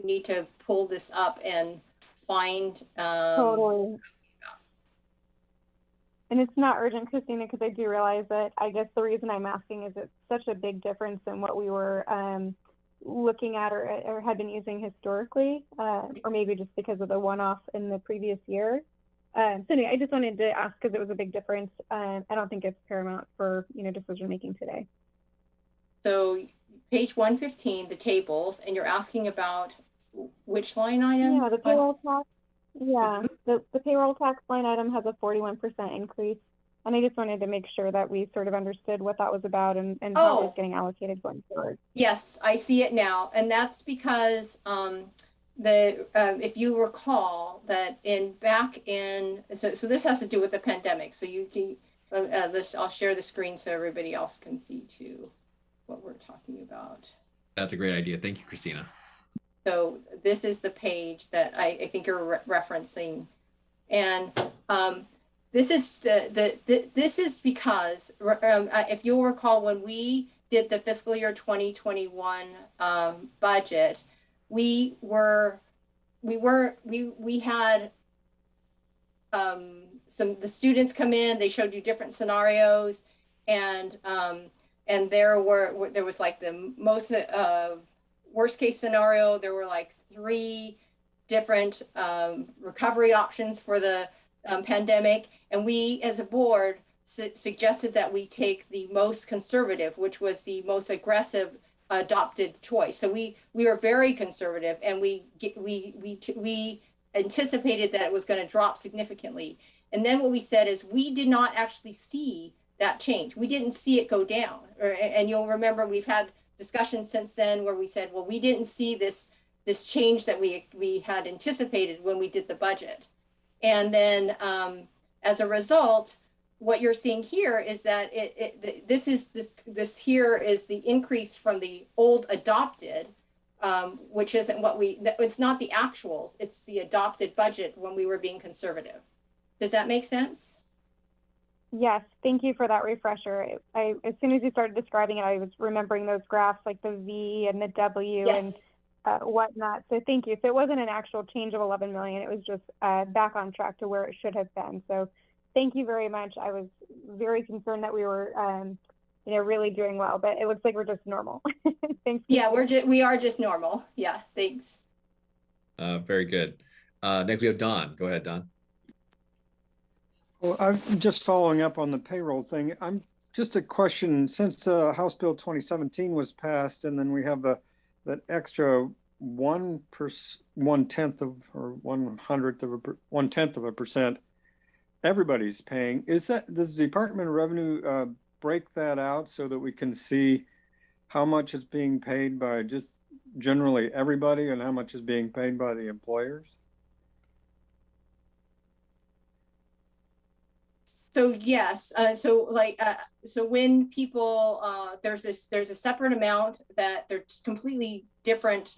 need to pull this up and find. Totally. And it's not urgent, Christina, because I do realize that I guess the reason I'm asking is it's such a big difference in what we were looking at or had been using historically, or maybe just because of the one-off in the previous year. So anyway, I just wanted to ask because it was a big difference. I don't think it's paramount for decision making today. So page 115, the tables, and you're asking about which line item? Yeah, the payroll tax. Yeah, the payroll tax line item has a 41% increase. And I just wanted to make sure that we sort of understood what that was about and how it was getting allocated going forward. Yes, I see it now. And that's because if you recall that so this has to do with the pandemic. So I'll share the screen so everybody else can see too what we're talking about. That's a great idea. Thank you, Christina. So this is the page that I think you're referencing. And this is this is because if you'll recall, when we did the fiscal year 2021 budget, we had the students come in, they showed you different scenarios, and there was like the most worst case scenario. There were like 3 different recovery options for the pandemic, and we as a board suggested that we take the most conservative, which was the most aggressive adopted choice. So we were very conservative, and we anticipated that it was going to drop significantly. And then what we said is we did not actually see that change. We didn't see it go down. And you'll remember we've had discussions since then where we said, well, we didn't see this change that we had anticipated when we did the budget. And then as a result, what you're seeing here is that this here is the increase from the old adopted, which isn't what it's not the actuals, it's the adopted budget when we were being conservative. Does that make sense? Yes, thank you for that refresher. As soon as you started describing it, I was remembering those graphs like the V and the W Yes. and whatnot. So thank you. So it wasn't an actual change of 11 million. It was just back on track to where it should have been. So thank you very much. I was very concerned that we were, really doing well, but it looks like we're just normal. Thanks. Yeah, we are just normal. Yeah, thanks. Very good. Next we have Don. Go ahead, Don. Well, I'm just following up on the payroll thing. I'm just a question, since House Bill 2017 was passed, and then we have that extra 1/10 of, or 1/10 of a percent everybody's paying. Does the Department of Revenue break that out so that we can see how much is being paid by just generally everybody and how much is being paid by the employers? So yes, so when people there's a separate amount that they're completely different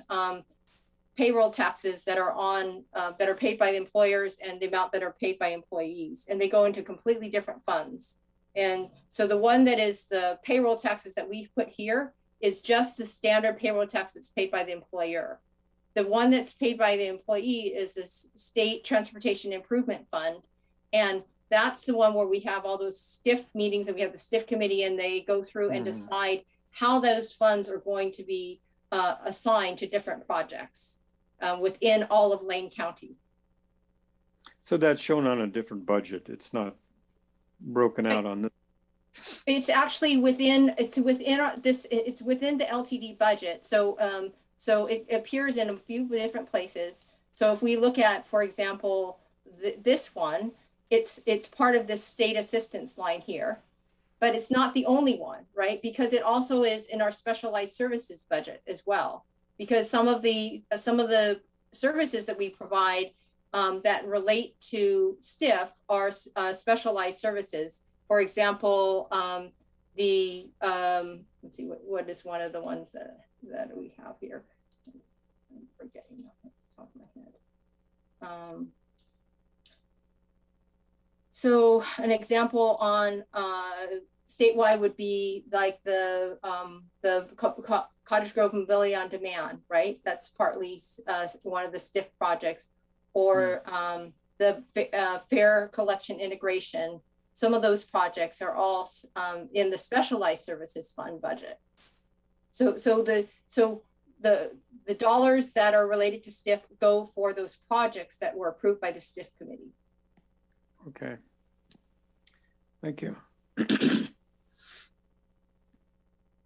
payroll taxes that are on that are paid by the employers and the amount that are paid by employees, and they go into completely different funds. And so the one that is the payroll taxes that we put here is just the standard payroll tax that's paid by the employer. The one that's paid by the employee is this state transportation improvement fund, and that's the one where we have all those STIF meetings, and we have the STIF committee, and they go through and decide how those funds are going to be assigned to different projects within all of Lane County. So that's shown on a different budget. It's not broken out on this. It's actually within the LTD budget. So so it appears in a few different places. So if we look at, for example, this one, it's part of this state assistance line here, but it's not the only one, right? Because it also is in our specialized services budget as well, because some of the services that we provide that relate to STIF are specialized services. For example, let's see, what is one of the ones that we have here? I'm forgetting off the top of my head. So an example on statewide would be like the Cottage Grove Mobility on Demand, right? That's partly one of the STIF projects, or the fare collection integration. Some of those projects are all in the specialized services fund budget. So the dollars that are related to STIF go for those projects that were approved by the STIF committee. Okay. Thank you.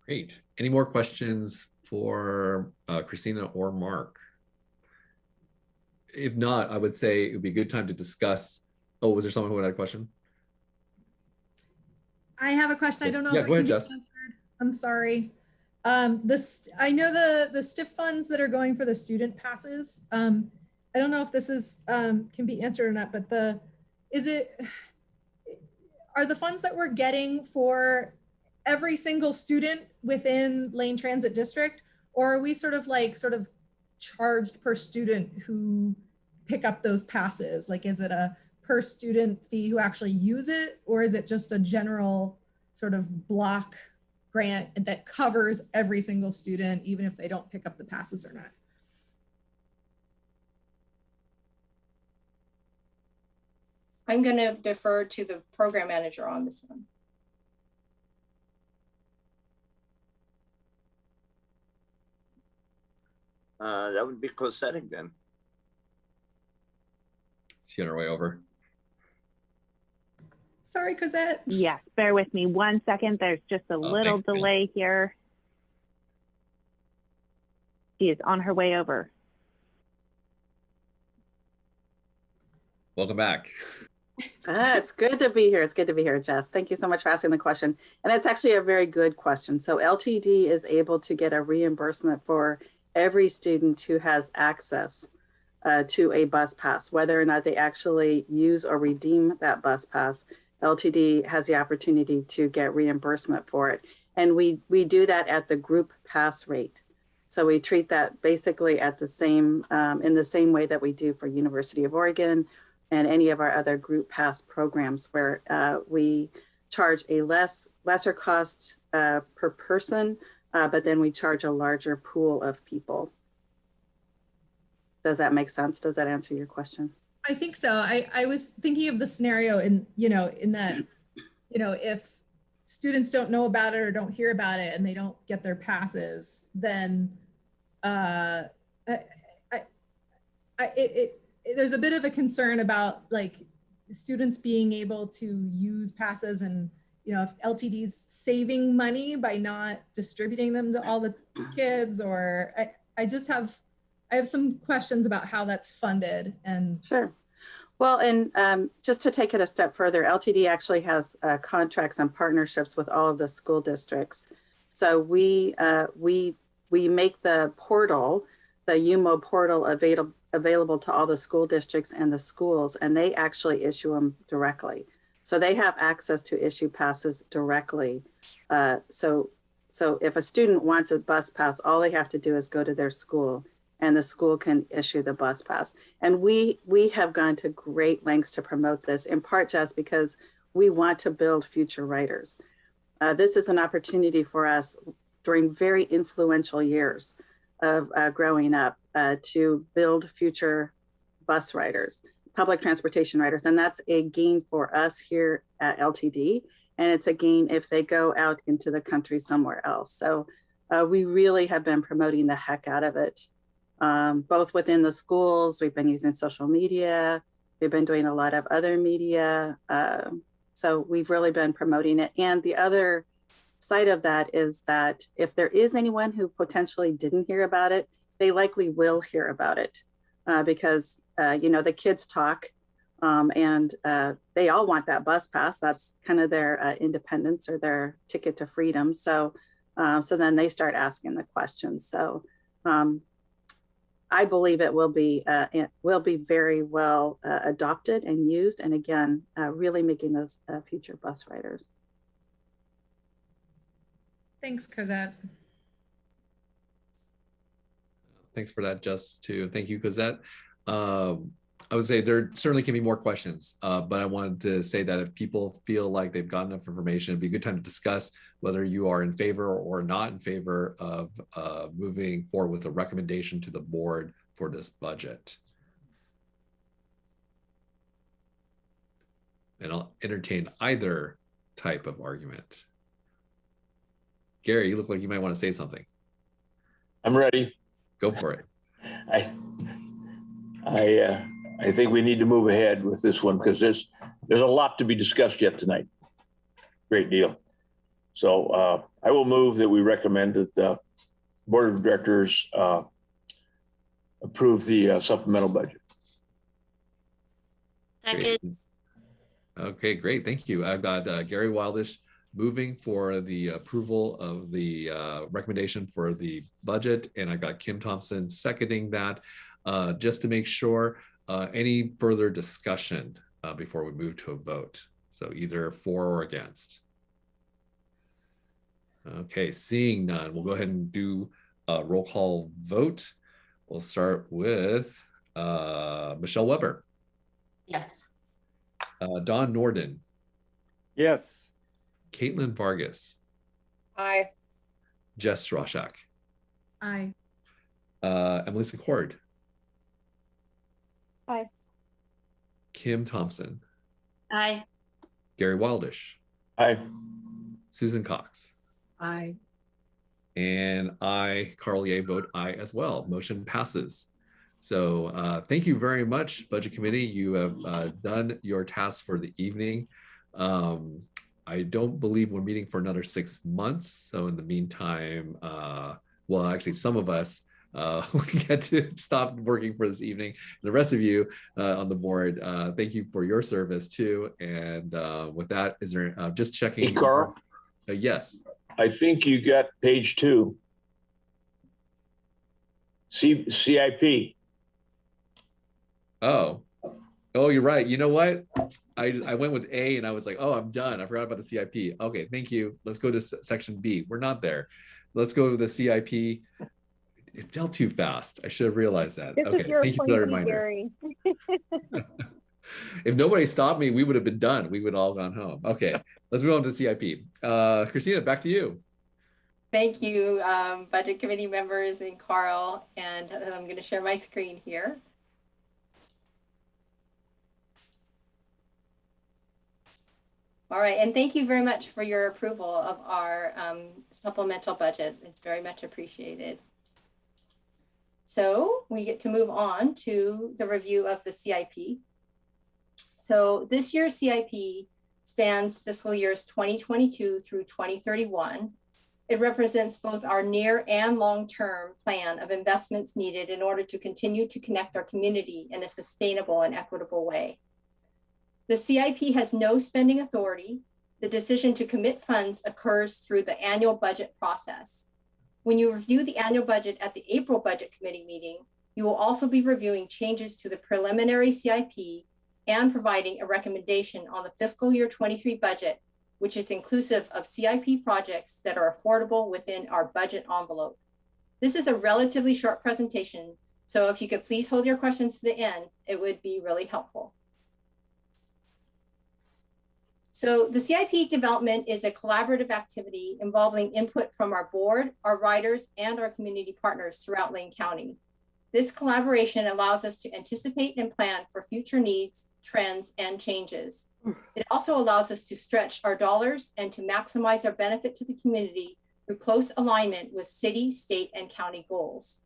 Great. Any more questions for Christina or Mark? If not, I would say it would be a good time to discuss. Oh, was there someone who had a question? I have a question. I don't know Yeah, if go it ahead, can be Jess. answered. I'm sorry. I know the STIF funds that are going for the student passes. I don't know if this is can be answered or not, but are the funds that we're getting for every single student within Lane Transit District, or are we sort of charged per student who pick up those passes? Like, is it a per student fee who actually use it, or is it just a general sort of block grant that covers every single student, even if they don't pick up the passes or not? I'm going to defer to the program manager on this one. That would be Cosette then. She on her way over. Sorry, Cosette. Yes, bear with me 1 second. There's just a little delay here. She is on her way over. Welcome back. It's good to be here. It's good to be here, Jess. Thank you so much for asking the question. And it's actually a very good question. So LTD is able to get a reimbursement for every student who has access to a bus pass, whether or not they actually use or redeem that bus pass. LTD has the opportunity to get reimbursement for it. And we do that at the group pass rate. So we treat that basically at the same, in the same way that we do for University of Oregon and any of our other group pass programs, where we charge a lesser cost per person, but then we charge a larger pool of people. Does that make sense? Does that answer your question? I think so. I was thinking of the scenario in that, if students don't know about it or don't hear about it and they don't get their passes, then there's a bit of a concern about like students being able to use passes, and if LTD's saving money by not distributing them to all the kids, or I have some questions about how that's funded. And sure. Well, and just to take it a step further, LTD actually has contracts and partnerships with all of the school districts. So we make the portal, the UMO portal, available to all the school districts and the schools, and they actually issue them directly. So they have access to issue passes directly. So if a student wants a bus pass, all they have to do is go to their school, and the school can issue the bus pass. And we have gone to great lengths to promote this, in part just because we want to build future writers. This is an opportunity for us during very influential years of growing up to build future bus writers, public transportation writers. And that's a gain for us here at LTD. And it's a gain if they go out into the country somewhere else. So we really have been promoting the heck out of it. Both within the schools, we've been using social media, we've been doing a lot of other media. So we've really been promoting it. And the other side of that is that if there is anyone who potentially didn't hear about it, they likely will hear about it because, the kids talk and they all want that bus pass. That's kind of their independence or their ticket to freedom. So then they start asking the questions. So I believe it will be very well adopted and used, and again, really making those future bus riders. Thanks, Cosette. Thanks for that, Jess, too. Thank you, Cosette. I would say there certainly can be more questions, but I wanted to say that if people feel like they've got enough information, it'd be a good time to discuss whether you are in favor or not in favor of moving forward with a recommendation to the board for this budget. And I'll entertain either type of argument. Gary, you look like you might want to say something. I'm ready. Go for it. I think we need to move ahead with this one because there's a lot to be discussed yet tonight. Great deal. So I will move that we recommend that the board of directors approve the supplemental budget. Second. Okay, great. Thank you. I've got Gary Wildish moving for the approval of the recommendation for the budget, and I've got Kim Thompson seconding that. Just to make sure, any further discussion before we move to a vote? So either for or against. Okay, seeing none, we'll go ahead and do a roll call vote. We'll start with Michelle Weber. Yes. Don Norden. Yes. Caitlin Vargas. Aye. Jess Strawshak. Aye. Emily Secord. Aye. Kim Thompson. Aye. Gary Wildish. Aye. Susan Cox. Aye. And I, Carl Ye, vote aye as well. Motion passes. So thank you very much, Budget Committee. You have done your task for the evening. I don't believe we're meeting for another 6 months. So in the meantime, well, actually some of us we get to stop working for this evening. And the rest of you on the board, thank you for your service too. And with that, is there just checking? Hey, Carl? Yes. I think you got page 2. CIP. Oh, you're right. You know what? I went with A and I was like, oh, I'm done. I forgot about the CIP. Okay, thank you. Let's go to section B. We're not there. Let's go to the CIP. It fell too fast. I should have realized that. This Okay, is your thank you for that reminder. Gary. If nobody stopped me, we would have been done. We would have all gone home. Okay, let's move on to CIP. Christina, back to you. Thank you, Budget Committee members and Carl. And I'm going to share my screen here. All right, and thank you very much for your approval of our supplemental budget. It's very much appreciated. So we get to move on to the review of the CIP. So this year's CIP spans fiscal years 2022 through 2031. It represents both our near and long-term plan of investments needed in order to continue to connect our community in a sustainable and equitable way. The CIP has no spending authority. The decision to commit funds occurs through the annual budget process. When you review the annual budget at the April Budget Committee meeting, you will also be reviewing changes to the preliminary CIP and providing a recommendation on the fiscal year 23 budget, which is inclusive of CIP projects that are affordable within our budget envelope. This is a relatively short presentation, so if you could please hold your questions to the end, it would be really helpful. So the CIP development is a collaborative activity involving input from our board, our writers, and our community partners throughout Lane County. This collaboration allows us to anticipate and plan for future needs, trends, and changes. It also allows us to stretch our dollars and to maximize our benefit to the community through close alignment with city, state, and county goals.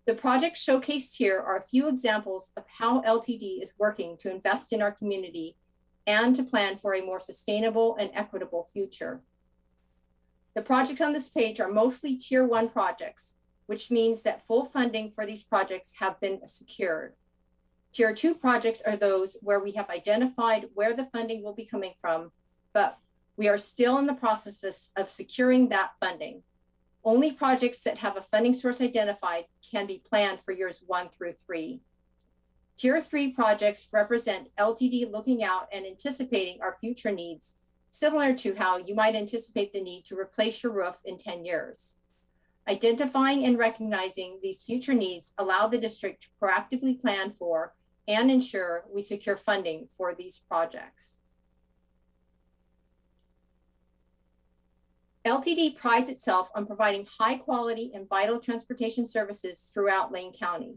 The projects showcased here are a few examples of how LTD is working to invest in our community and to plan for a more sustainable and equitable future. The projects on this page are mostly Tier 1 projects, which means that full funding for these projects have been secured. Tier 2 projects are those where we have identified where the funding will be coming from, but we are still in the process of securing that funding. Only projects that have a funding source identified can be planned for years 1 through 3. Tier 3 projects represent LTD looking out and anticipating our future needs, similar to how you might anticipate the need to replace your roof in 10 years. Identifying and recognizing these future needs allow the district to proactively plan for and ensure we secure funding for these projects. LTD prides itself on providing high quality and vital transportation services throughout Lane County.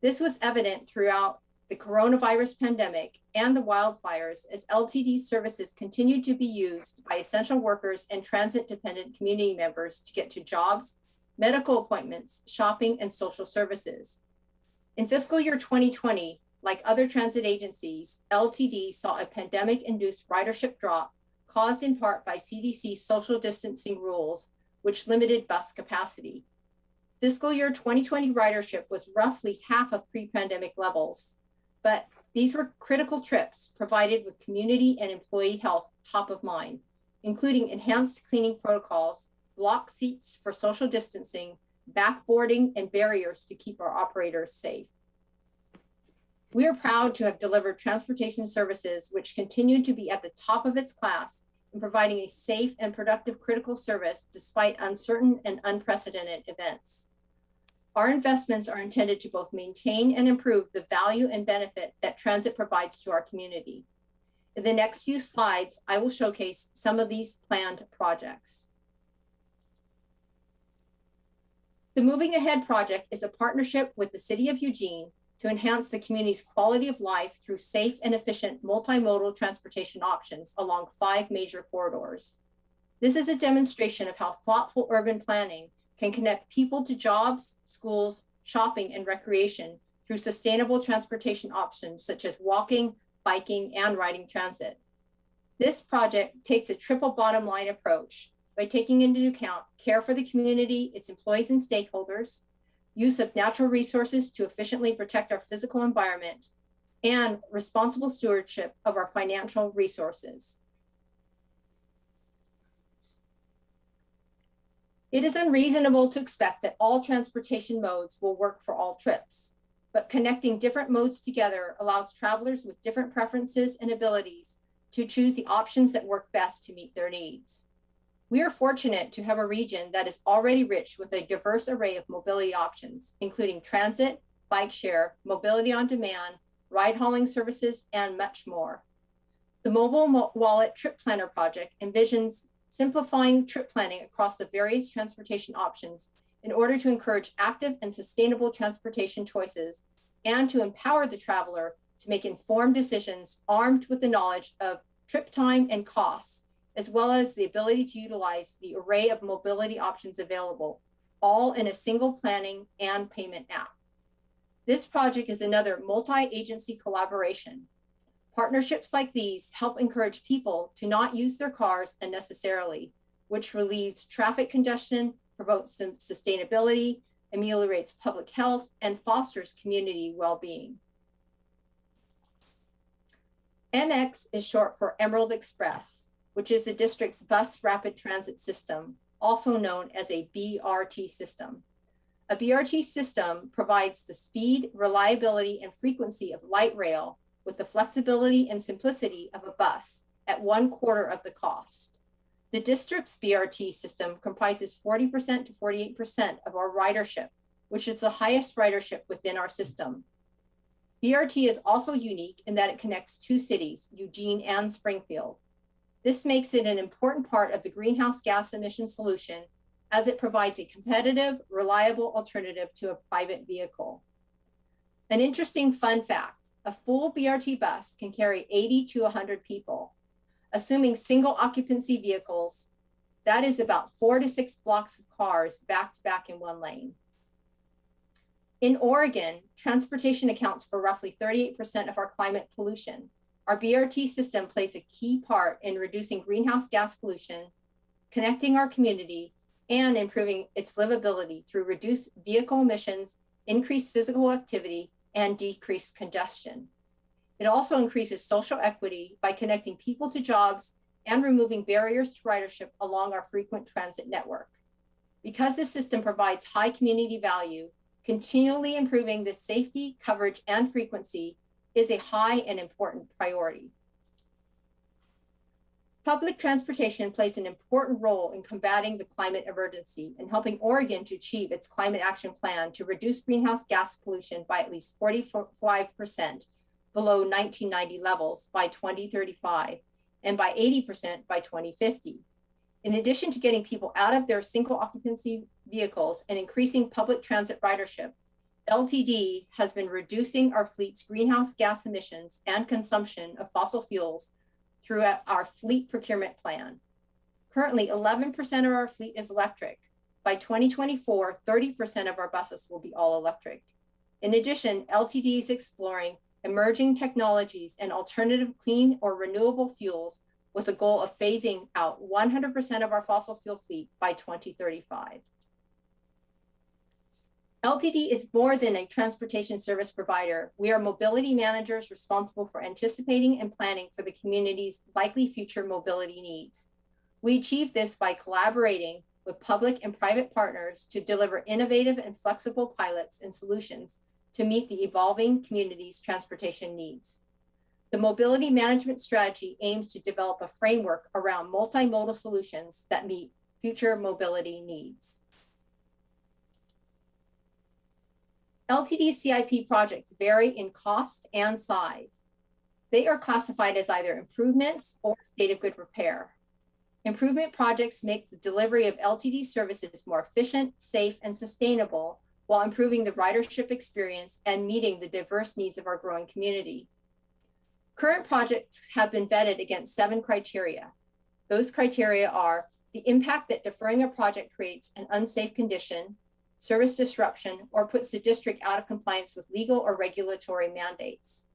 This was evident throughout the coronavirus pandemic and the wildfires as LTD services continued to be used by essential workers and transit-dependent community members to get to jobs, medical appointments, shopping, and social services. In fiscal year 2020, like other transit agencies, LTD saw a pandemic-induced ridership drop caused in part by CDC social distancing rules, which limited bus capacity. Fiscal year 2020 ridership was roughly half of pre-pandemic levels, but these were critical trips provided with community and employee health top of mind, including enhanced cleaning protocols, block seats for social distancing, backboarding, and barriers to keep our operators safe. We are proud to have delivered transportation services which continue to be at the top of its class in providing a safe and productive critical service despite uncertain and unprecedented events. Our investments are intended to both maintain and improve the value and benefit that transit provides to our community. In the next few slides, I will showcase some of these planned projects. The Moving Ahead project is a partnership with the City of Eugene to enhance the community's quality of life through safe and efficient multimodal transportation options along 5 major corridors. This is a demonstration of how thoughtful urban planning can connect people to jobs, schools, shopping, and recreation through sustainable transportation options such as walking, biking, and riding transit. This project takes a triple bottom line approach by taking into account care for the community, its employees and stakeholders, use of natural resources to efficiently protect our physical environment, and responsible stewardship of our financial resources. It is unreasonable to expect that all transportation modes will work for all trips, but connecting different modes together allows travelers with different preferences and abilities to choose the options that work best to meet their needs. We are fortunate to have a region that is already rich with a diverse array of mobility options, including transit, bike share, mobility on demand, ride hauling services, and much more. The Mobile Wallet Trip Planner project envisions simplifying trip planning across the various transportation options in order to encourage active and sustainable transportation choices and to empower the traveler to make informed decisions armed with the knowledge of trip time and costs, as well as the ability to utilize the array of mobility options available, all in a single planning and payment app. This project is another multi-agency collaboration. Partnerships like these help encourage people to not use their cars unnecessarily, which relieves traffic congestion, promotes sustainability, ameliorates public health, and fosters community well-being. MX is short for Emerald Express, which is the district's bus rapid transit system, also known as a BRT system. A BRT system provides the speed, reliability, and frequency of light rail with the flexibility and simplicity of a bus at 1/4 of the cost. The district's BRT system comprises 40% to 48% of our ridership, which is the highest ridership within our system. BRT is also unique in that it connects 2 cities, Eugene and Springfield. This makes it an important part of the greenhouse gas emission solution as it provides a competitive, reliable alternative to a private vehicle. An interesting fun fact, a full BRT bus can carry 80 to 100 people. Assuming single occupancy vehicles, that is about 4 to 6 blocks of cars back to back in one lane. In Oregon, transportation accounts for roughly 38% of our climate pollution. Our BRT system plays a key part in reducing greenhouse gas pollution, connecting our community, and improving its livability through reduced vehicle emissions, increased physical activity, and decreased congestion. It also increases social equity by connecting people to jobs and removing barriers to ridership along our frequent transit network. Because this system provides high community value, continually improving the safety, coverage, and frequency is a high and important priority. Public transportation plays an important role in combating the climate emergency and helping Oregon to achieve its climate action plan to reduce greenhouse gas pollution by at least 45% below 1990 levels by 2035 and by 80% by 2050. In addition to getting people out of their single occupancy vehicles and increasing public transit ridership, LTD has been reducing our fleet's greenhouse gas emissions and consumption of fossil fuels through our fleet procurement plan. Currently, 11% of our fleet is electric. By 2024, 30% of our buses will be all electric. In addition, LTD is exploring emerging technologies and alternative clean or renewable fuels with a goal of phasing out 100% of our fossil fuel fleet by 2035. LTD is more than a transportation service provider. We are mobility managers responsible for anticipating and planning for the community's likely future mobility needs. We achieve this by collaborating with public and private partners to deliver innovative and flexible pilots and solutions to meet the evolving community's transportation needs. The mobility management strategy aims to develop a framework around multimodal solutions that meet future mobility needs. LTD CIP projects vary in cost and size. They are classified as either improvements or state of good repair. Improvement projects make the delivery of LTD services more efficient, safe, and sustainable while improving the ridership experience and meeting the diverse needs of our growing community. Current projects have been vetted against 7 criteria. Those criteria are the impact that deferring a project creates an unsafe condition, service disruption, or puts the district out of compliance with legal or regulatory mandates,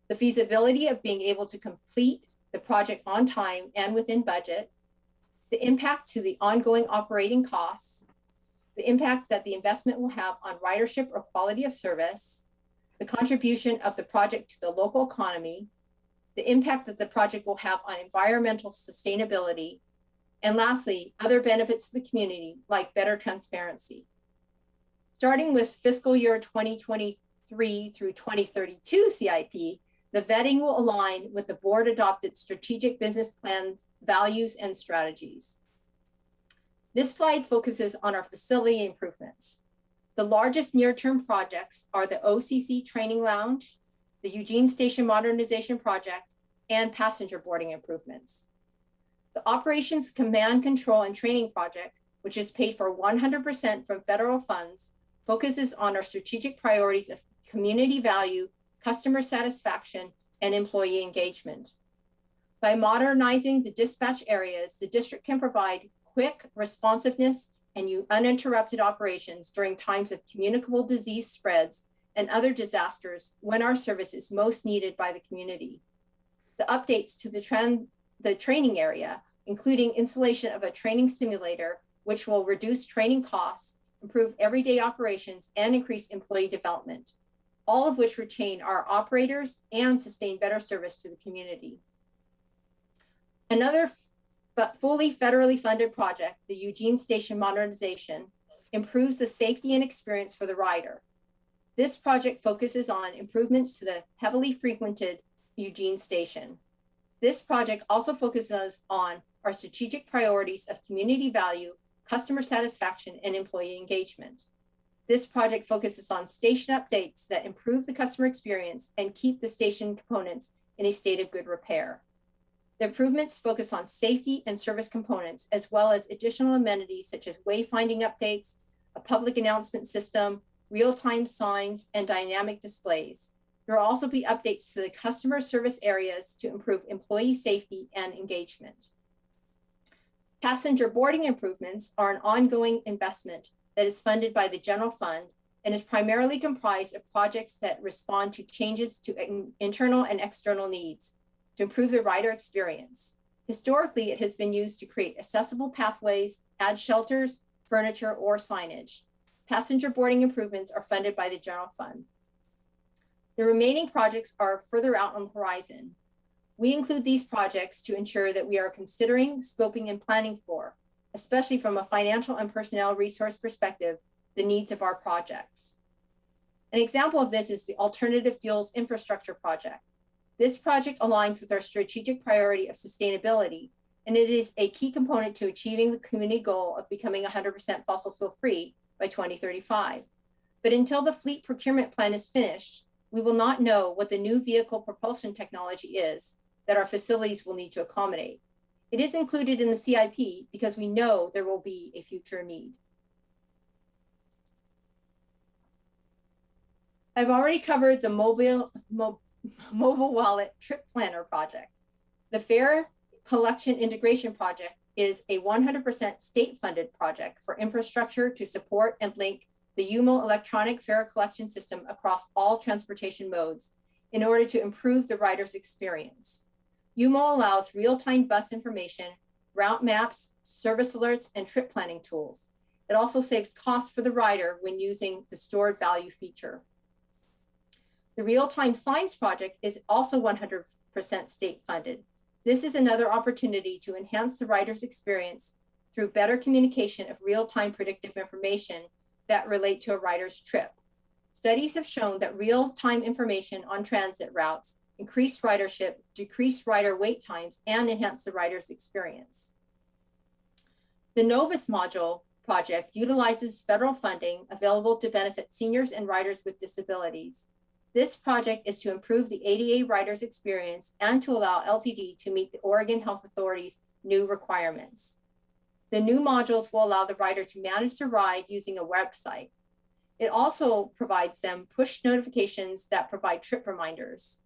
the feasibility of being able to complete the project on time and within budget, the impact to the ongoing operating costs, the impact that the investment will have on ridership or quality of service, the contribution of the project to the local economy, the impact that the project will have on environmental sustainability, and lastly, other benefits to the community like better transparency. Starting with fiscal year 2023 through 2032 CIP, the vetting will align with the board adopted strategic business plans, values, and strategies. This slide focuses on our facility improvements. The largest near-term projects are the OCC Training Lounge, the Eugene Station Modernization Project, and passenger boarding improvements. The Operations Command, Control, and Training Project, which is paid for 100% from federal funds, focuses on our strategic priorities of community value, customer satisfaction, and employee engagement. By modernizing the dispatch areas, the district can provide quick responsiveness and uninterrupted operations during times of communicable disease spreads and other disasters when our service is most needed by the community. The updates to the training area, including installation of a training simulator, which will reduce training costs, improve everyday operations, and increase employee development, all of which retain our operators and sustain better service to the community. Another fully federally funded project, the Eugene Station Modernization, improves the safety and experience for the rider. This project focuses on improvements to the heavily frequented Eugene Station. This project also focuses on our strategic priorities of community value, customer satisfaction, and employee engagement. This project focuses on station updates that improve the customer experience and keep the station components in a state of good repair. The improvements focus on safety and service components, as well as additional amenities such as wayfinding updates, a public announcement system, real-time signs, and dynamic displays. There will also be updates to the customer service areas to improve employee safety and engagement. Passenger boarding improvements are an ongoing investment that is funded by the general fund and is primarily comprised of projects that respond to changes to internal and external needs to improve the rider experience. Historically, it has been used to create accessible pathways, add shelters, furniture, or signage. Passenger boarding improvements are funded by the general fund. The remaining projects are further out on the horizon. We include these projects to ensure that we are considering, scoping, and planning for, especially from a financial and personnel resource perspective, the needs of our projects. An example of this is the Alternative Fuels Infrastructure Project. This project aligns with our strategic priority of sustainability, and it is a key component to achieving the community goal of becoming 100% fossil fuel free by 2035. But until the fleet procurement plan is finished, we will not know what the new vehicle propulsion technology is that our facilities will need to accommodate. It is included in the CIP because we know there will be a future need. I've already covered the mobile wallet trip planner project. The Fare Collection Integration Project is a 100% state-funded project for infrastructure to support and link the UMO electronic fare collection system across all transportation modes in order to improve the rider's experience. UMO allows real-time bus information, route maps, service alerts, and trip planning tools. It also saves costs for the rider when using the stored value feature. The Real-Time Signs project is also 100% state funded. This is another opportunity to enhance the rider's experience through better communication of real-time predictive information that relate to a rider's trip. Studies have shown that real-time information on transit routes increase ridership, decrease rider wait times, and enhance the rider's experience. The Novus module project utilizes federal funding available to benefit seniors and riders with disabilities. This project is to improve the ADA rider's experience and to allow LTD to meet the Oregon Health Authority's new requirements. The new modules will allow the rider to manage the ride using a website. It also provides them push notifications that provide trip reminders.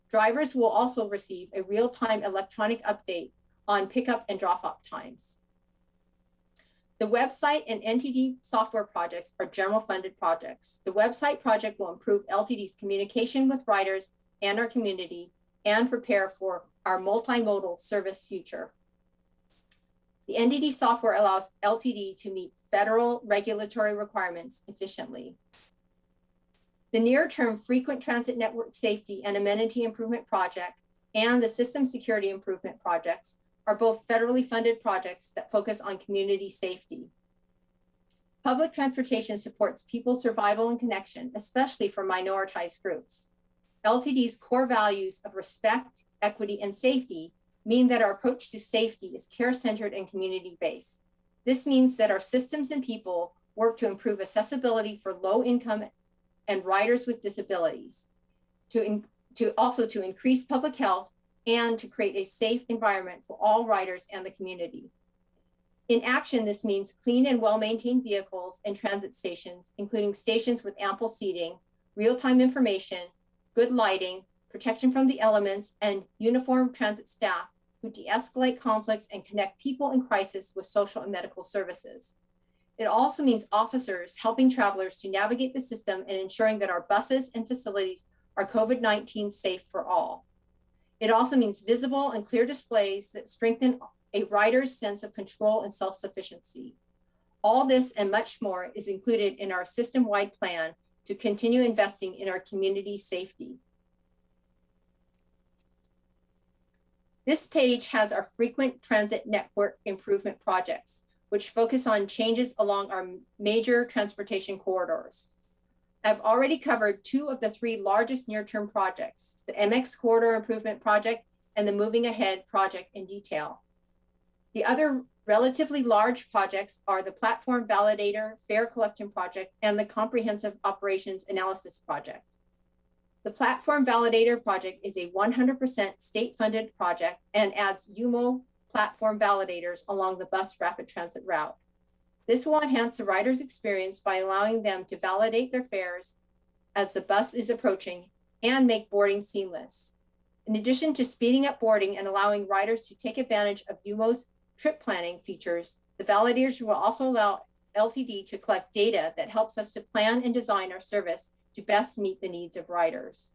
Drivers will also receive a real-time electronic update on pickup and drop-off times. The website and NTD software projects are general funded projects. The website project will improve LTD's communication with riders and our community and prepare for our multimodal service future. The NDD software allows LTD to meet federal regulatory requirements efficiently. The near-term Frequent Transit Network Safety and Amenity Improvement Project and the System Security Improvement Projects are both federally funded projects that focus on community safety. Public transportation supports people's survival and connection, especially for minoritized groups. LTD's core values of respect, equity, and safety mean that our approach to safety is care-centered and community-based. This means that our systems and people work to improve accessibility for low-income and riders with disabilities, to increase public health, and to create a safe environment for all riders and the community. In action, this means clean and well-maintained vehicles and transit stations, including stations with ample seating, real-time information, good lighting, protection from the elements, and uniformed transit staff who de-escalate conflicts and connect people in crisis with social and medical services. It also means officers helping travelers to navigate the system and ensuring that our buses and facilities are COVID-19 safe for all. It also means visible and clear displays that strengthen a rider's sense of control and self-sufficiency. All this and much more is included in our system-wide plan to continue investing in our community safety. This page has our frequent transit network improvement projects, which focus on changes along our major transportation corridors. I've already covered 2 of the 3 largest near-term projects, the MX Corridor Improvement Project and the Moving Ahead project in detail. The other relatively large projects are the Platform Validator Fare Collection Project and the Comprehensive Operations Analysis Project. The Platform Validator Project is a 100% state-funded project and adds UMO platform validators along the bus rapid transit route. This will enhance the rider's experience by allowing them to validate their fares as the bus is approaching and make boarding seamless. In addition to speeding up boarding and allowing riders to take advantage of UMO's trip planning features, the validators will also allow LTD to collect data that helps us to plan and design our service to best meet the needs of riders.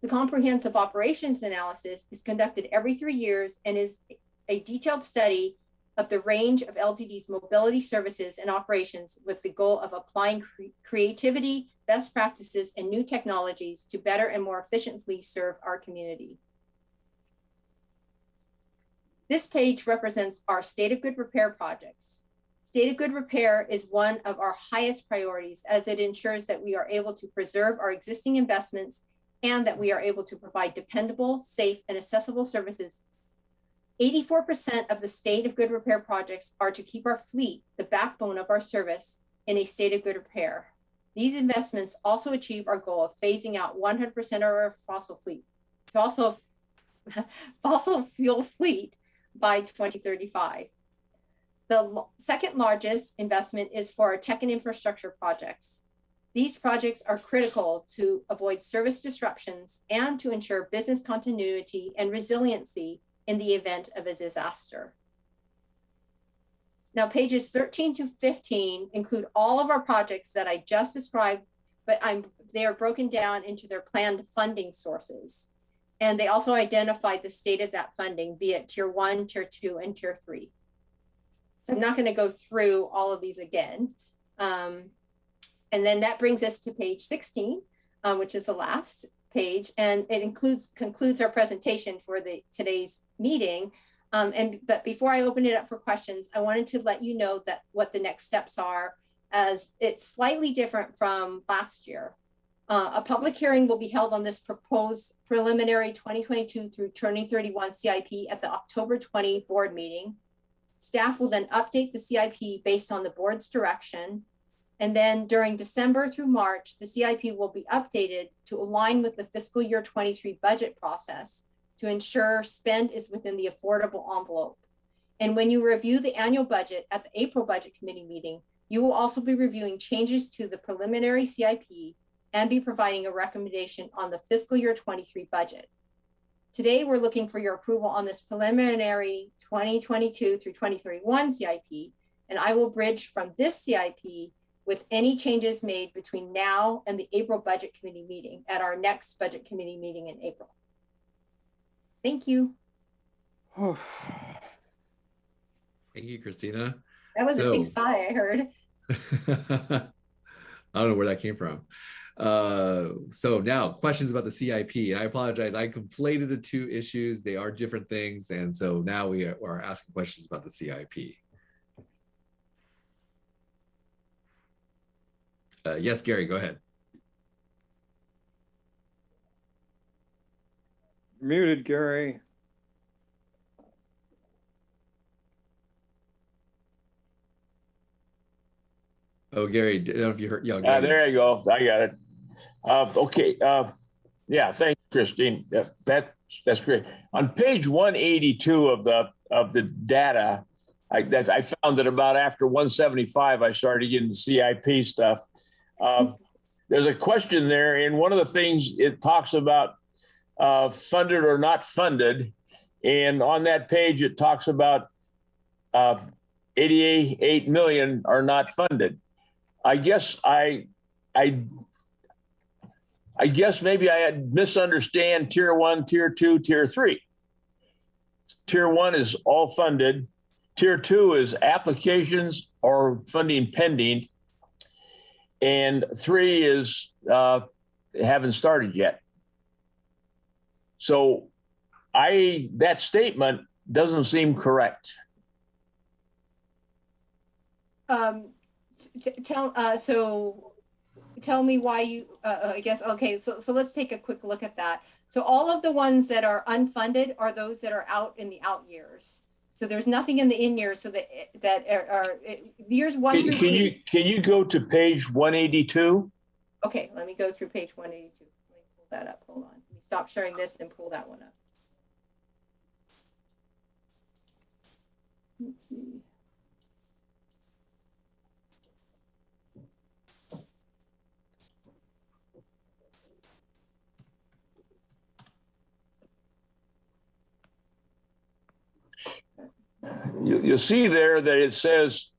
The comprehensive operations analysis is conducted every 3 years and is a detailed study of the range of LTD's mobility services and operations with the goal of applying creativity, best practices, and new technologies to better and more efficiently serve our community. This page represents our State of Good Repair projects. State of Good Repair is one of our highest priorities as it ensures that we are able to preserve our existing investments and that we are able to provide dependable, safe, and accessible services. 84% of the State of Good Repair projects are to keep our fleet, the backbone of our service, in a state of good repair. These investments also achieve our goal of phasing out 100% of our fossil fuel fleet by 2035. The second largest investment is for our tech and infrastructure projects. These projects are critical to avoid service disruptions and to ensure business continuity and resiliency in the event of a disaster. Now, pages 13 to 15 include all of our projects that I just described, but they are broken down into their planned funding sources. And they also identify the state of that funding, be it tier 1, tier 2, and tier 3. So I'm not going to go through all of these again. And then that brings us to page 16, which is the last page, and it concludes our presentation for today's meeting. But before I open it up for questions, I wanted to let you know that what the next steps are, as it's slightly different from last year. A public hearing will be held on this proposed preliminary 2022 through 2031 CIP at the October 20 board meeting. Staff will then update the CIP based on the board's direction. And then during December through March, the CIP will be updated to align with the fiscal year 23 budget process to ensure spend is within the affordable envelope. And when you review the annual budget at the April Budget Committee meeting, you will also be reviewing changes to the preliminary CIP and be providing a recommendation on the fiscal year 23 budget. Today, we're looking for your approval on this preliminary 2022 through 2031 CIP, and I will bridge from this CIP with any changes made between now and the April Budget Committee meeting at our next Budget Committee meeting in April. Thank you. Thank you, Christina. That was a big So- sigh I heard. I don't know where that came from. So now questions about the CIP. I apologize. I conflated the two issues. They are different things. And so now we are asking questions about the CIP. Yes, Gary, go ahead. Muted, Gary. Oh, Gary, I don't know if you heard. Yeah, Gary. There you go. I got it. Okay. Yeah. Thanks, Christine. That's great. On page 182 of the data, I found that about after 175, I started getting the CIP stuff. There's a question there, and one of the things it talks about funded or not funded, and on that page it talks about 88 million are not funded. I guess I guess maybe I had misunderstand tier 1, tier 2, tier 3. Tier 1 is all funded. Tier 2 is applications or funding pending. And 3 is haven't started yet. So that statement doesn't seem correct. Tell me why you, I guess, okay, so let's take a quick look at that. So all of the ones that are unfunded are those that are out in the out years. So there's nothing in the in years, so that are years 1 through 3. Can you go to page 182? Okay, let me go through page 182. Let me pull that up, hold on. Let me stop sharing this and pull that one up. Let's see. You'll see there that it says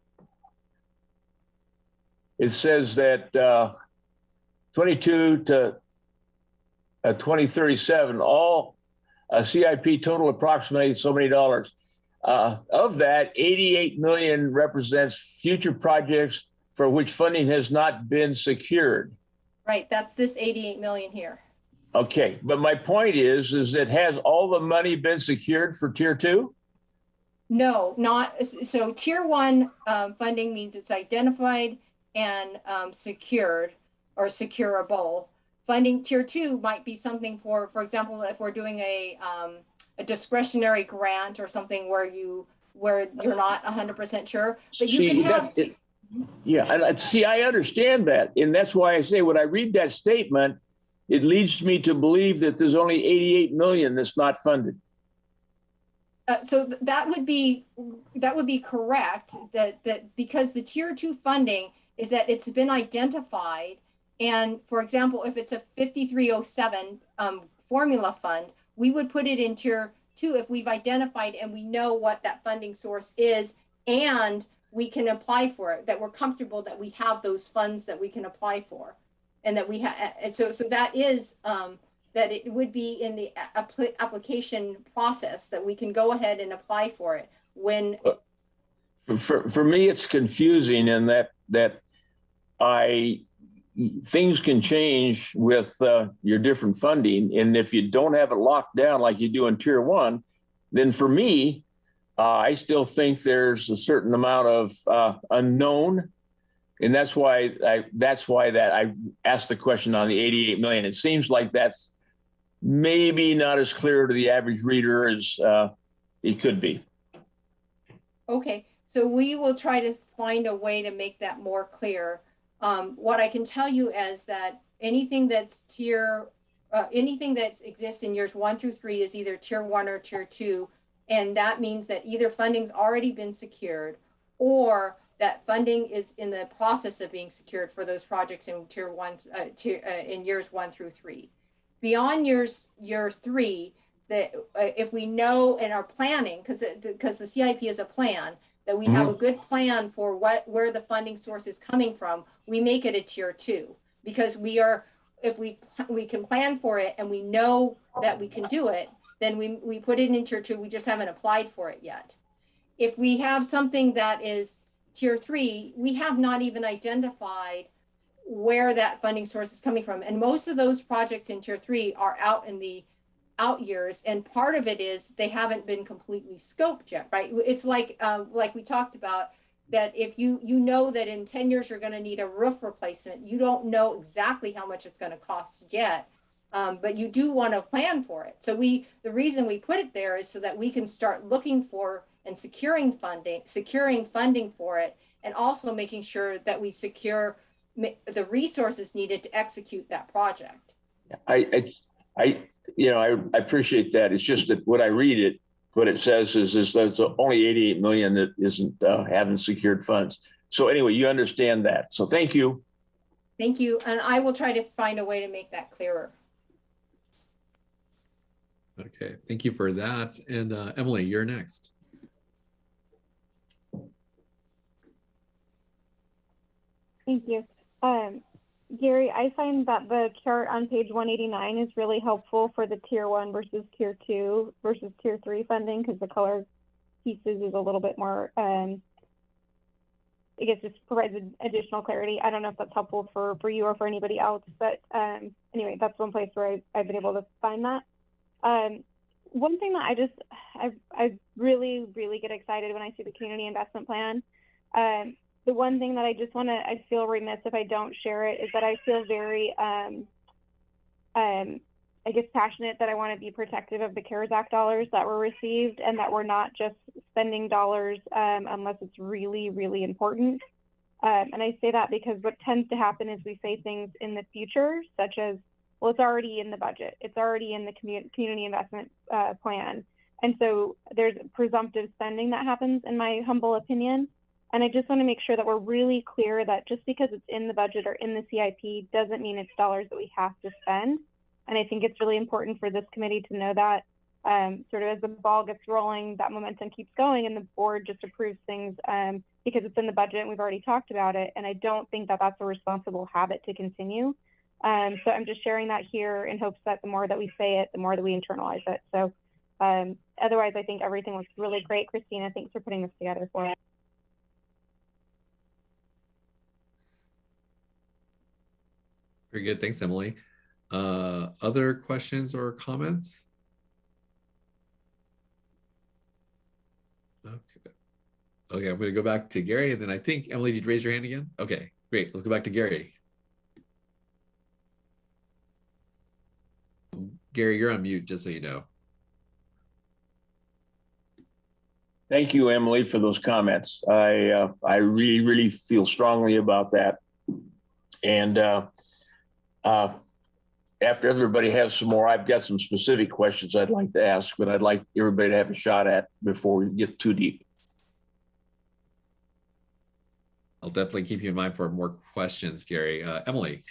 that 22 to 2037, all CIP total approximately so many dollars. Of that, 88 million represents future projects for which funding has not been secured. Right, that's this 88 million here. Okay, but my point is that has all the money been secured for tier 2? No, not so. Tier 1 funding means it's identified and secured or securable. Funding tier 2 might be something for example, if we're doing a discretionary grant or something where you're not 100% sure, but you can have. Yeah, and see, I understand that, and that's why I say when I read that statement, it leads me to believe that there's only 88 million that's not funded. So that would be correct, that because the tier 2 funding is that it's been identified, and for example, if it's a 5307 formula fund, we would put it in tier 2 if we've identified and we know what that funding source is, and we can apply for it, that we're comfortable that we have those funds that we can apply for, and that we have. And so that is that it would be in the application process that we can go ahead and apply for it when. For me, it's confusing in that things can change with your different funding. And if you don't have it locked down like you do in tier 1, then for me, I still think there's a certain amount of unknown. And that's why I asked the question on the 88 million. It seems like that's maybe not as clear to the average reader as it could be. Okay, so we will try to find a way to make that more clear. What I can tell you is that anything that's anything that exists in years 1 through 3 is either tier 1 or tier 2. And that means that either funding's already been secured or that funding is in the process of being secured for those projects in tier 1, in years 1 through 3. Beyond year 3, that if we know in our planning, because the CIP is a plan, that we have a good plan for where the funding source is coming from, we make it a tier 2, because if we can plan for it and we know that we can do it, then we put it in tier 2. We just haven't applied for it yet. if we have something that is tier 3, we have not even identified where that funding source is coming from. And most of those projects in tier 3 are out in the out years. And part of it is they haven't been completely scoped yet, right? It's like we talked about, that if you know that in 10 years you're going to need a roof replacement, you don't know exactly how much it's going to cost yet, but you do want to plan for it. So the reason we put it there is so that we can start looking for and securing funding for it, and also making sure that we secure the resources needed to execute that project. I appreciate that. It's just that when I read it, what it says is there's only 88 million that isn't haven't secured funds. So anyway, you understand that. So thank you. Thank you. And I will try to find a way to make that clearer. Okay, thank you for that. And Emily, you're next. Thank you. Gary, I find that the chart on page 189 is really helpful for the tier 1 versus tier 2 versus tier 3 funding, because the color pieces is a little bit more, I guess, just provides additional clarity. I don't know if that's helpful for you or for anybody else, but anyway, that's one place where I've been able to find that. One thing that I really, really get excited when I see the community investment plan. The one thing that I feel remiss if I don't share it, is that I feel very, I guess, passionate that I want to be protective of the CARES Act dollars that were received, and that we're not just spending dollars unless it's really, really important. And I say that because what tends to happen is we say things in the future, such as, well, it's already in the budget, it's already in the community investment plan. And so there's presumptive spending that happens, in my humble opinion. And I just want to make sure that we're really clear that just because it's in the budget or in the CIP doesn't mean it's dollars that we have to spend. And I think it's really important for this committee to know that sort of as the ball gets rolling, that momentum keeps going, and the board just approves things because it's in the budget and we've already talked about it. And I don't think that that's a responsible habit to continue. So I'm just sharing that here in hopes that the more that we say it, the more that we internalize it. So otherwise, I think everything looks really great. Christina, thanks for putting this together for us. Very good. Thanks, Emily. Other questions or comments? Okay, I'm going to go back to Gary, and then I think, Emily, did you raise your hand again? Okay, great. Let's go back to Gary. Gary, you're on mute, just so you know. Thank you, Emily, for those comments. I really, really feel strongly about that. And after everybody has some more, I've got some specific questions I'd like to ask, but I'd like everybody to have a shot at before we get too deep. I'll definitely keep you in mind for more questions, Gary. Emily.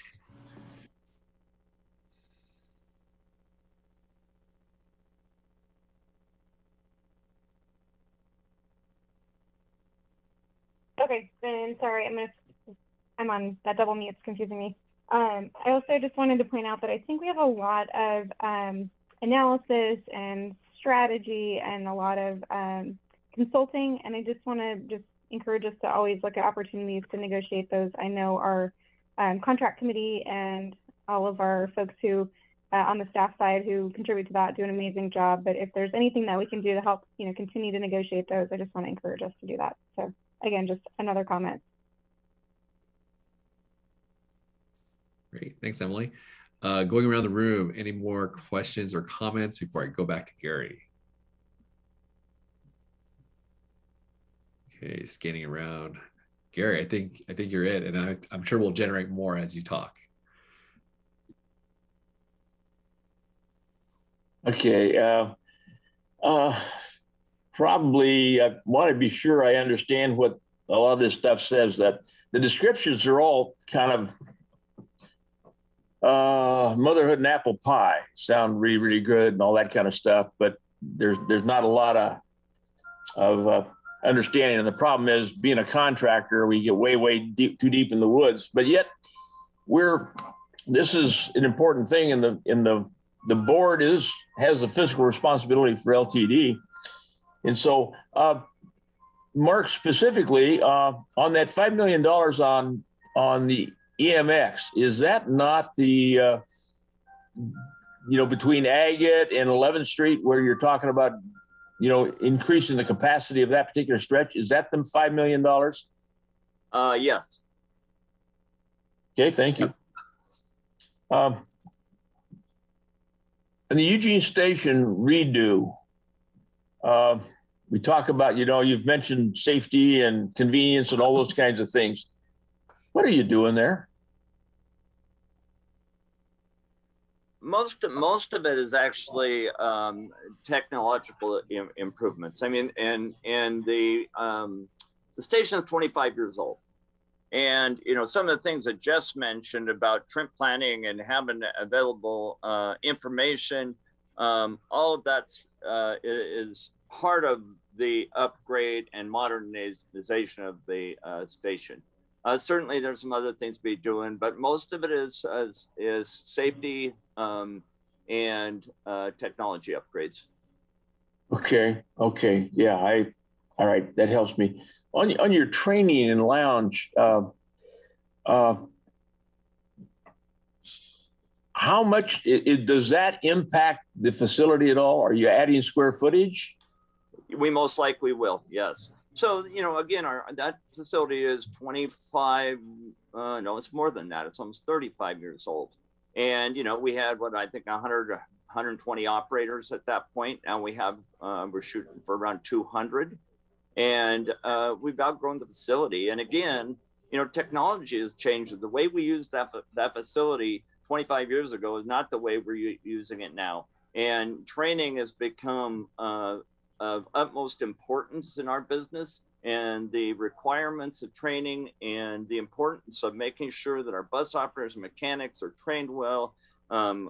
Okay, then sorry, I'm on that double mute, it's confusing me. I also just wanted to point out that I think we have a lot of analysis and strategy and a lot of consulting, and I just want to encourage us to always look at opportunities to negotiate those. I know our contract committee and all of our folks who on the staff side who contribute to that do an amazing job, but if there's anything that we can do to help continue to negotiate those, I just want to encourage us to do that. So again, just another comment. Great, thanks, Emily. Going around the room, any more questions or comments before I go back to Gary? Okay, scanning around. Gary, I think you're it, and I'm sure we'll generate more as you talk. Okay, probably I want to be sure I understand what a lot of this stuff says. That the descriptions are all kind of motherhood and apple pie, sound really, really good and all that kind of stuff, but there's not a lot of understanding. And the problem is, being a contractor, we get way too deep in the woods, but yet this is an important thing, and the board has the fiscal responsibility for LTD. And so Mark, specifically on that $5 million on the EMX, is that not the between Agate and 11th Street where you're talking about increasing the capacity of that particular stretch? Is that them $5 million? Yes. Okay, thank you. And the Eugene Station redo, we talk about, you've mentioned safety and convenience and all those kinds of things. What are you doing there? Most of it is actually technological improvements. I mean, and the station is 25 years old. And, some of the things that Jess mentioned about trip planning and having available information, all of that is part of the upgrade and modernization of the station. Certainly there's some other things to be doing, but most of it is safety and technology upgrades. Okay. Yeah, all right, that helps me. On your training and lounge, how much does that impact the facility at all? Are you adding square footage? We most likely will, yes. So, again, that facility is 25, no, it's more than that. It's almost 35 years old. And, we had I think 100, 120 operators at that point. And we have, we're shooting for around 200. And we've outgrown the facility. And again, technology has changed. The way we use that facility 25 years ago is not the way we're using it now. And training has become of utmost importance in our business, and the requirements of training and the importance of making sure that our bus operators and mechanics are trained well,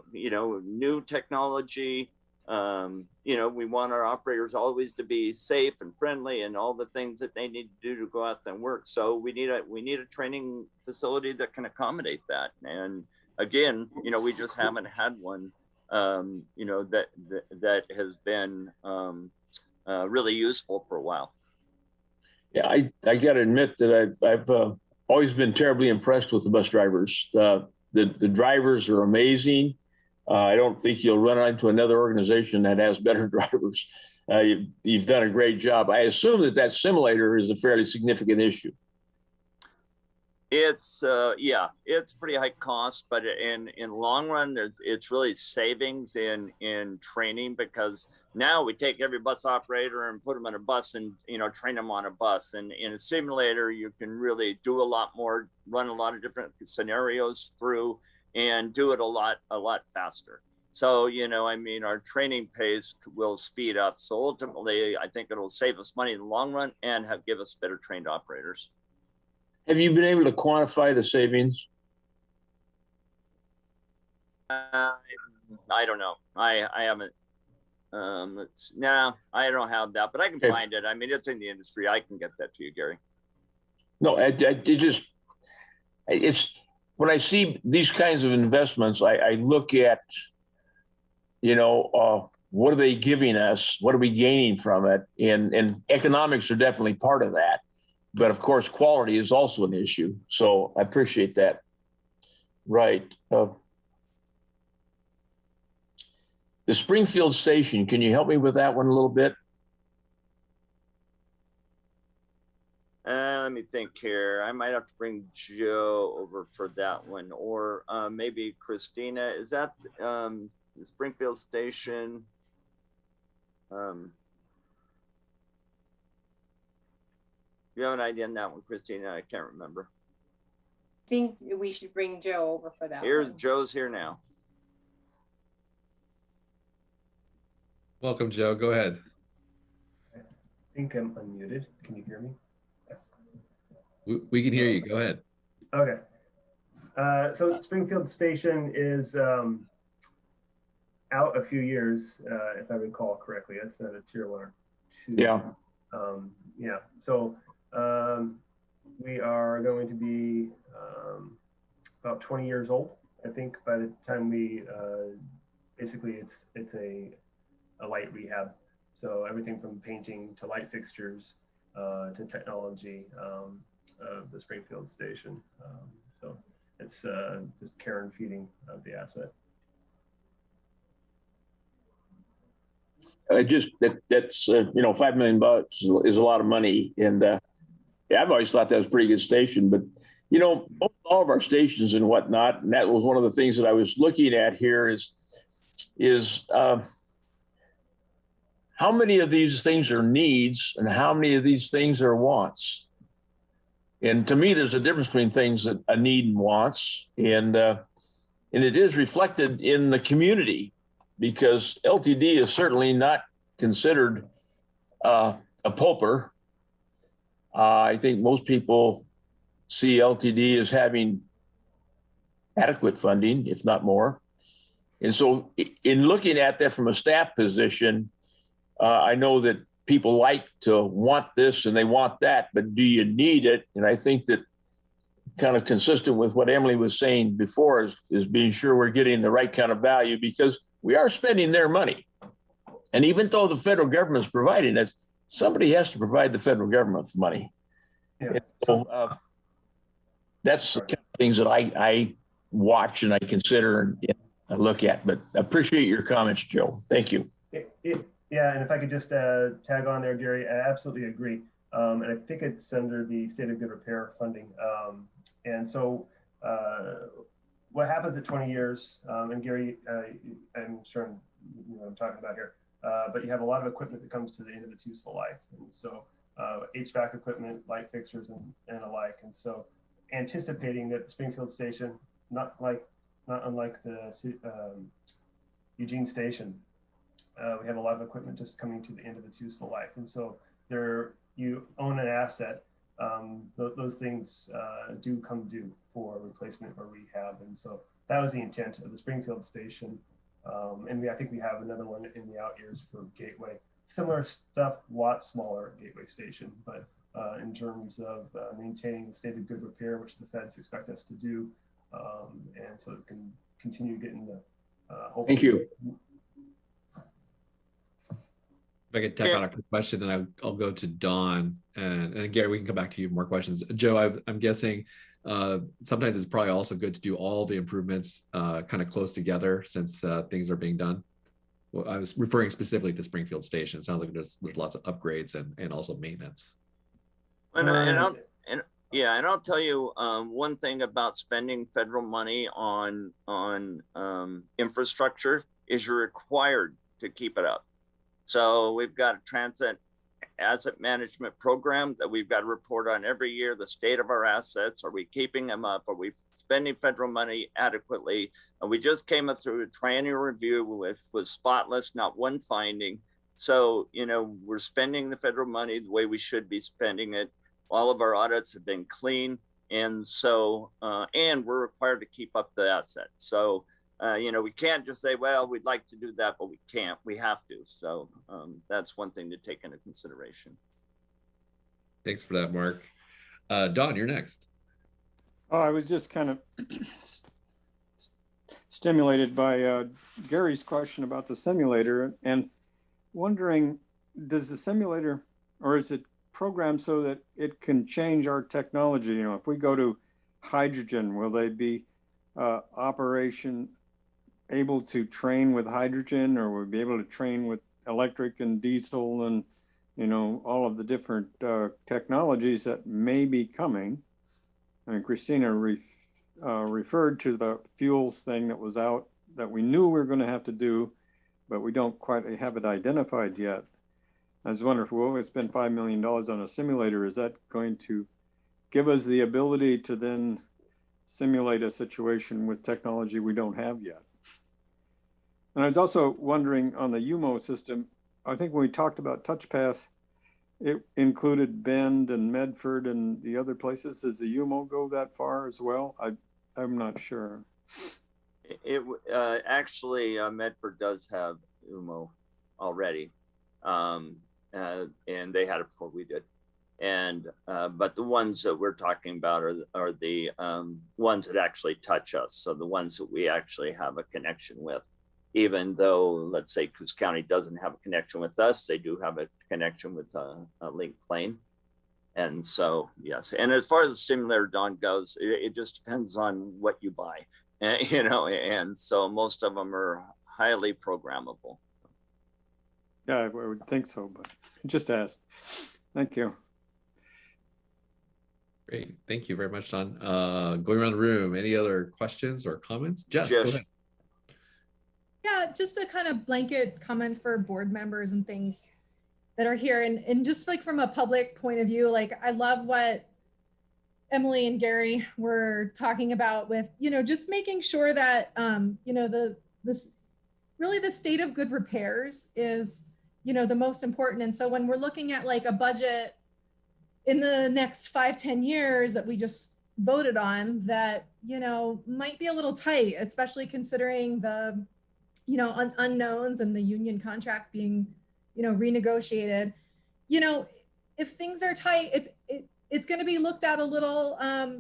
new technology. We want our operators always to be safe and friendly and all the things that they need to do to go out and work. So we need a training facility that can accommodate that. And again, we just haven't had one, that has been really useful for a while. Yeah, I got to admit that I've always been terribly impressed with the bus drivers. The drivers are amazing. I don't think you'll run into another organization that has better drivers. You've done a great job. I assume that simulator is a fairly significant issue. It's it's pretty high cost, but in long run, it's really savings in training, because now we take every bus operator and put them on a bus and train them on a bus. And in a simulator, you can really do a lot more, run a lot of different scenarios through, and do it a lot faster. So our training pace will speed up. So ultimately, I think it'll save us money in the long run and give us better trained operators. Have you been able to quantify the savings? I don't know. I haven't. I don't have that, but I can find it. I mean, it's in the industry. I can get that to you, Gary. No, it's when I see these kinds of investments, I look at, what are they giving us? What are we gaining from it? And economics are definitely part of that. But of course, quality is also an issue. So I appreciate that. Right. The Springfield station, can you help me with that one a little bit? Let me think here. I might have to bring Joe over for that one, or maybe Christina. Is that the Springfield station? You have an idea on that one, Christina? I can't remember. I think we should bring Joe over for that. Joe's here now. Welcome, Joe. Go ahead. I think I'm unmuted. Can you hear me? We can hear you. Go ahead. Okay. So Springfield Station is out a few years, if I recall correctly. That's not a tier 1 or 2. Yeah. Yeah. So we are going to be about 20 years old, I think, by the time we basically it's a light rehab. So everything from painting to light fixtures to technology of the Springfield station. So it's just care and feeding of the asset. That's $5 million is a lot of money, and yeah, I've always thought that was a pretty good station. But all of our stations and whatnot, and that was one of the things that I was looking at here is how many of these things are needs and how many of these things are wants. And to me, there's a difference between things that a need and wants, and it is reflected in the community, because LTD is certainly not considered a pauper. I think most people see LTD as having adequate funding, if not more. And so in looking at that from a staff position, I know that people like to want this and they want that, but do you need it? And I think that kind of consistent with what Emily was saying before is being sure we're getting the right kind of value, because we are spending their money. And even though the federal government is providing us, somebody has to provide the federal government with money. Yeah. So that's the kind of things that I watch and I consider and I look at. But I appreciate your comments, Joe. Thank you. Yeah, and if I could just tag on there, Gary, I absolutely agree. And I think it's under the State of Good Repair funding. And so what happens at 20 years, and Gary, I'm sure you know what I'm talking about here, but you have a lot of equipment that comes to the end of its useful life. And so HVAC equipment, light fixtures, and alike. And so anticipating that the Springfield station, not unlike the Eugene station, we have a lot of equipment just coming to the end of its useful life. And so you own an asset, those things do come due for replacement or rehab. And so that was the intent of the Springfield station. And I think we have another one in the out years for Gateway. Similar stuff, a lot smaller at Gateway Station, but in terms of maintaining the state of good repair, which the feds expect us to do, and so it can continue getting the Thank you. If I could tack on a quick question, then I'll go to Dawn, and Gary, we can come back to you with more questions. Joe, I'm guessing sometimes it's probably also good to do all the improvements kind of close together, since things are being done. Well, I was referring specifically to Springfield Station. It sounds like there's lots of upgrades and also maintenance. And I'll tell you one thing about spending federal money on infrastructure is you're required to keep it up. So we've got a transit asset management program that we've got to report on every year, the state of our assets. Are we keeping them up? Are we spending federal money adequately? And we just came through a triennial review with spotless, not one finding. So, we're spending the federal money the way we should be spending it. All of our audits have been clean. And so, and we're required to keep up the asset. So, we can't just say, well, we'd like to do that, but we can't. We have to. So that's one thing to take into consideration. Thanks for that, Mark. Dawn, you're next. Oh, I was just kind of stimulated by Gary's question about the simulator and wondering, does the simulator, or is it programmed so that it can change our technology? If we go to hydrogen, will they be able to train with hydrogen, or will we be able to train with electric and diesel and all of the different technologies that may be coming? And Christina referred to the fuels thing that was out that we knew we were going to have to do, but we don't quite have it identified yet. I was wondering, well, we spend $5 million on a simulator. Is that going to give us the ability to then simulate a situation with technology we don't have yet? And I was also wondering on the UMO system, I think when we talked about TouchPass, it included Bend and Medford and the other places. Does the UMO go that far as well? I'm not sure. Actually, Medford does have UMO already, and they had it before we did. And but the ones that we're talking about are the ones that actually touch us. So the ones that we actually have a connection with. Even though, let's say, Coos County doesn't have a connection with us, they do have a connection with a Link Plane. And so, yes. And as far as the simulator, Don, goes, it just depends on what you buy, you know, and so most of them are highly programmable. Yeah, I would think so, but just asked. Thank you. Great. Thank you very much, Don. Going around the room, any other questions or comments? Jess, go ahead. Yeah, just a kind of blanket comment for board members and things that are here. And just like from a public point of view, like I love what Emily and Gary were talking about with, you know, just making sure that, you know, really the state of good repairs is, you know, the most important. And so when we're looking at like a budget in the next 5-10 years that we just voted on that, you know, might be a little tight, especially considering the, you know, unknowns and the union contract being, you know, renegotiated. You know, if things are tight, it's going to be looked at a little,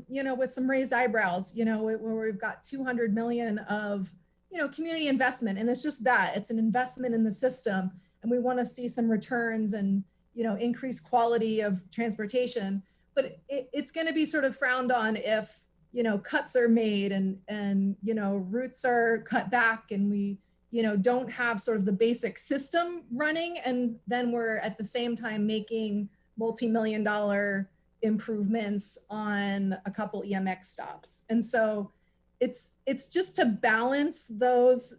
you know, with some raised eyebrows, you know, where we've got 200 million of, you know, community investment. And it's just that, it's an investment in the system. And we want to see some returns and, you know, increased quality of transportation. But it's going to be sort of frowned on if, you know, cuts are made and, you know, routes are cut back and we, you know, don't have sort of the basic system running. And then we're at the same time making multi-million-dollar improvements on a couple EMX stops. And so it's just to balance those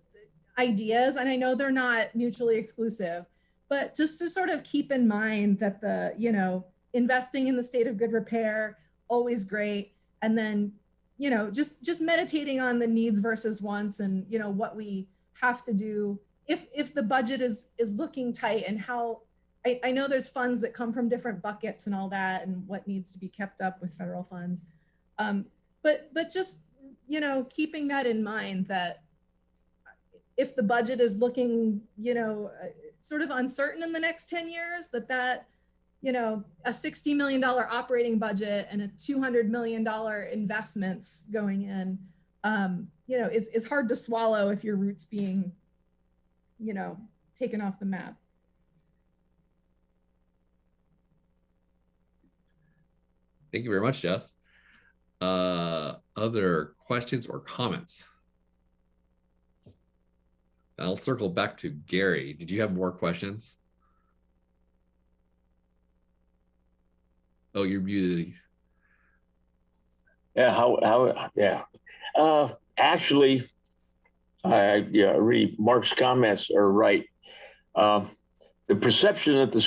ideas. And I know they're not mutually exclusive, but just to sort of keep in mind that the, you know, investing in the state of good repair, always great. And then, you know, just meditating on the needs versus wants and, you know, what we have to do if the budget is looking tight and how, I know there's funds that come from different buckets and all that and what needs to be kept up with federal funds. But just, you know, keeping that in mind that if the budget is looking, you know, sort of uncertain in the next 10 years, that, you know, a $60 million operating budget and a $200 million investments going in, you know, is hard to swallow if your routes being, you know, taken off the map. Thank you very much, Jess. Other questions or comments? I'll circle back to Gary. Did you have more questions? Oh, you're muted. Yeah, yeah. Actually, Mark's comments are right. The perception that the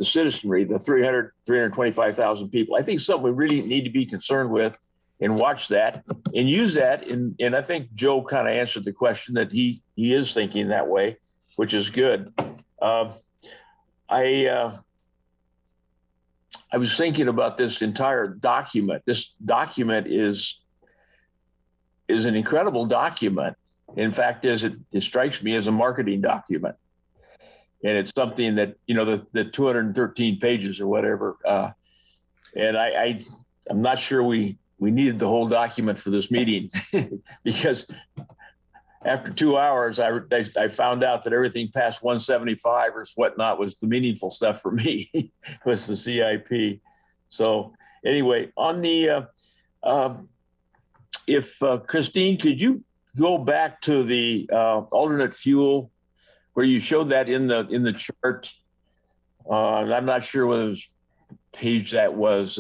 citizenry, the 325,000 people, I think something we really need to be concerned with and watch that and use that. And I think Joe kind of answered the question that he is thinking that way, which is good. I was thinking about this entire document. This document is an incredible document. In fact, it strikes me as a marketing document. And it's something that, you know, the 213 pages or whatever. And I'm not sure we needed the whole document for this meeting because after 2 hours, I found out that everything past 175 or whatnot was the meaningful stuff for me, was the CIP. So anyway, on the, if Christine, could you go back to the alternate fuel where you showed that in the chart? I'm not sure whether it was page that was.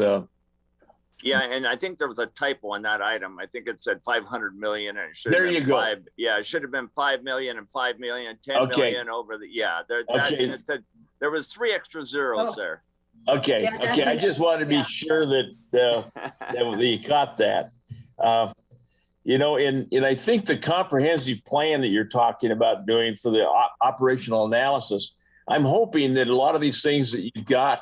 Yeah, and I think there was a typo on that item. I think it said 500 million, and it should there have been you go. Yeah, it should have been 5 million and 5 million, 10 million over the. Yeah, there was 3 extra zeros there. Okay, yeah, okay. I just wanted to be sure that that you caught that. You know, and I think the comprehensive plan that you're talking about doing for the operational analysis, I'm hoping that a lot of these things that you've got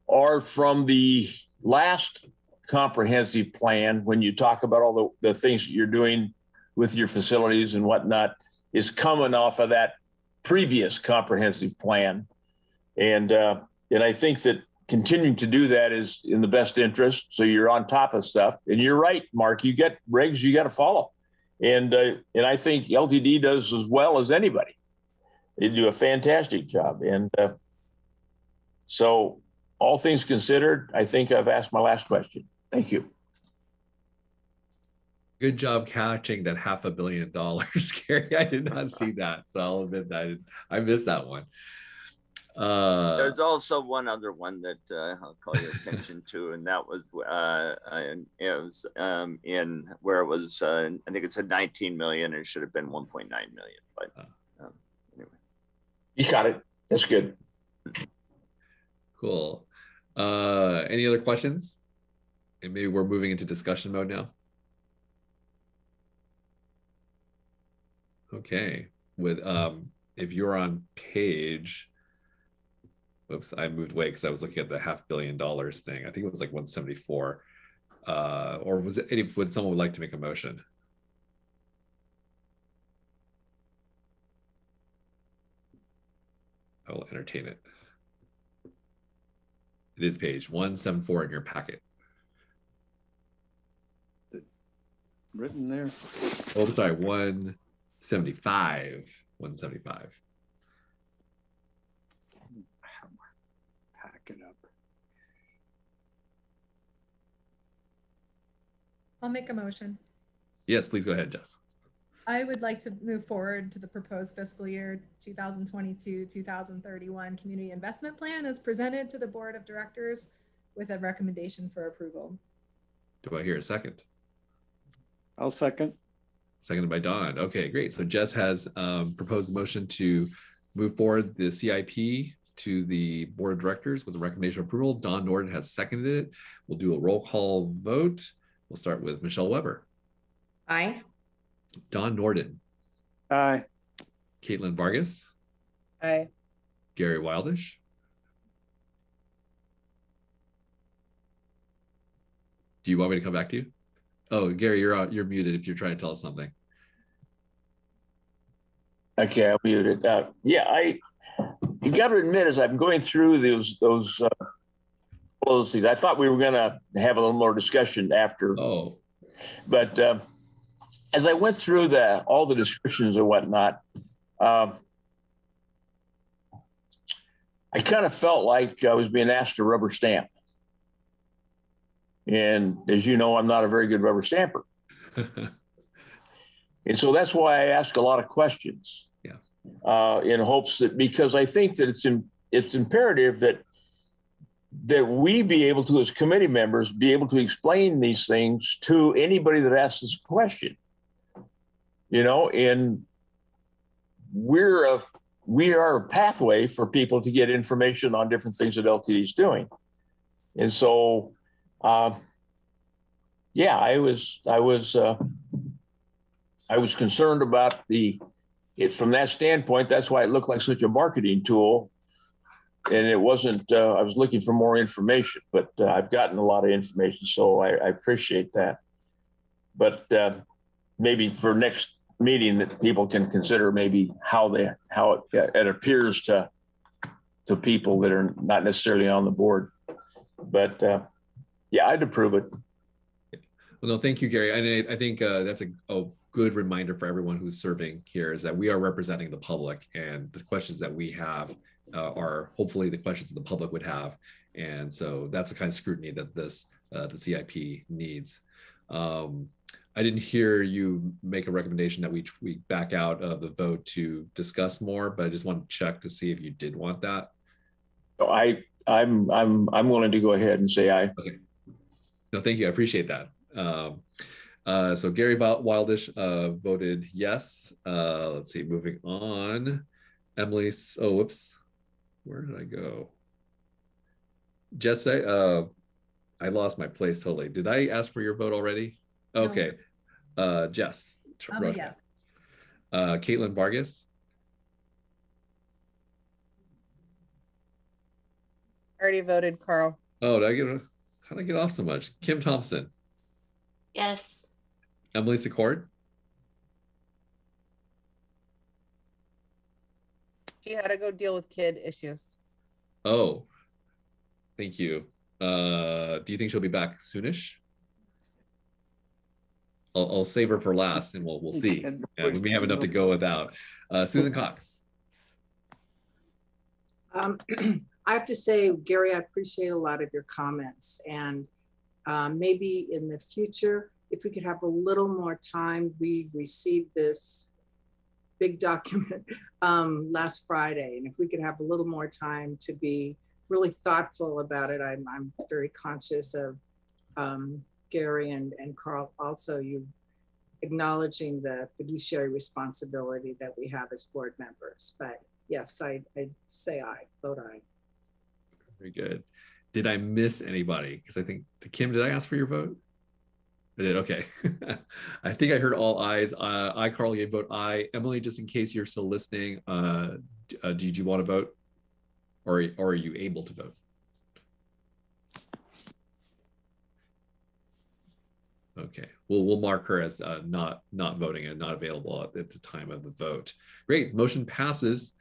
are from the last comprehensive plan when you talk about all the things that you're doing with your facilities and whatnot is coming off of that previous comprehensive plan. And I think that continuing to do that is in the best interest. So you're on top of stuff. And you're right, Mark, you get regs you got to follow. And I think LTD does as well as anybody. They do a fantastic job. And so all things considered, I think I've asked my last question. Thank you. Good job catching that $500 million, Gary. I did not see that, so I'll admit that I missed that one. There's also one other one that I'll call your attention to, and that was in where it was. I think it said 19 million. It should have been 1.9 million. But anyway, you got it. That's good. Cool. Any other questions? And maybe we're moving into discussion mode now. Okay. With if you're on page. Oops, I moved away because I was looking at the $500 million thing. I think it was like 174. Or was it, would someone would like to make a motion? I will entertain it. It is page 174 in your packet. Written there. Oh, sorry, 175. 175. It up. I'll make a motion. Yes, please go ahead, Jess. I would like to move forward to the proposed fiscal year 2022-2031 community investment plan as presented to the board of directors with a recommendation for approval. Do I hear a second? I'll second. Seconded by Don. Okay, great. So Jess has proposed a motion to move forward the CIP to the board of directors with a recommendation of approval. Don Norden has seconded it. We'll do a roll call vote. We'll start with Michelle Weber. Aye. Don Norden. Aye. Caitlin Vargas. Aye. Gary Wildish. Do you want me to come back to you? Oh, Gary, you're muted if you're trying to tell us something. Okay, I'll mute it. Yeah, you got to admit, as I'm going through those policies, I thought we were going to have a little more discussion after. Oh. But as I went through all the descriptions and whatnot, I kind of felt like I was being asked to rubber stamp. And as you know, I'm not a very good rubber stamper. And so that's why I ask a lot of questions. Yeah. In hopes that, because I think that it's imperative that we be able to, as committee members, be able to explain these things to anybody that asks us a question. You know, and we are a pathway for people to get information on different things that LTD is doing. And so, yeah, I was concerned about it from that standpoint. That's why it looked like such a marketing tool. And it wasn't, I was looking for more information, but I've gotten a lot of information, so I appreciate that. But maybe for next meeting that people can consider maybe how it appears to people that are not necessarily on the board. But yeah, I'd approve it. Well, no, thank you, Gary. And I think that's a good reminder for everyone who's serving here is that we are representing the public, and the questions that we have are hopefully the questions that the public would have. And so that's the kind of scrutiny that the CIP needs. I didn't hear you make a recommendation that we back out of the vote to discuss more, but I just want to check to see if you did want that. So I'm willing to go ahead and say aye. Okay. No, thank you. I appreciate that. So Gary Wildish voted yes. Let's see, moving on. Emily, oh, whoops. Where did I go? Jess, I lost my place totally. Did I ask for your vote already? Okay. Jess. Yes. Caitlin Vargas. Already voted, Carl. Oh, how did I get off so much? Kim Thompson. Yes. Emily Secord. She had to go deal with kid issues. Oh, thank you. Do you think she'll be back soonish? I'll save her for last, and we'll see. We may have enough to go without. Susan Cox. I have to say, Gary, I appreciate a lot of your comments, and maybe in the future, if we could have a little more time. We received this big document last Friday, and if we could have a little more time to be really thoughtful about it. I'm very conscious of Gary and Carl, also you acknowledging the fiduciary responsibility that we have as board members. But yes, I say aye, vote aye. Very good. Did I miss anybody? Because I think, Kim, did I ask for your vote? I did. Okay. I think I heard all ayes. I, Carl, you vote aye. Emily, just in case you're still listening, did you want to vote? Or are you able to vote? Okay, we'll mark her as not voting and not available at the time of the vote. Great, motion passes.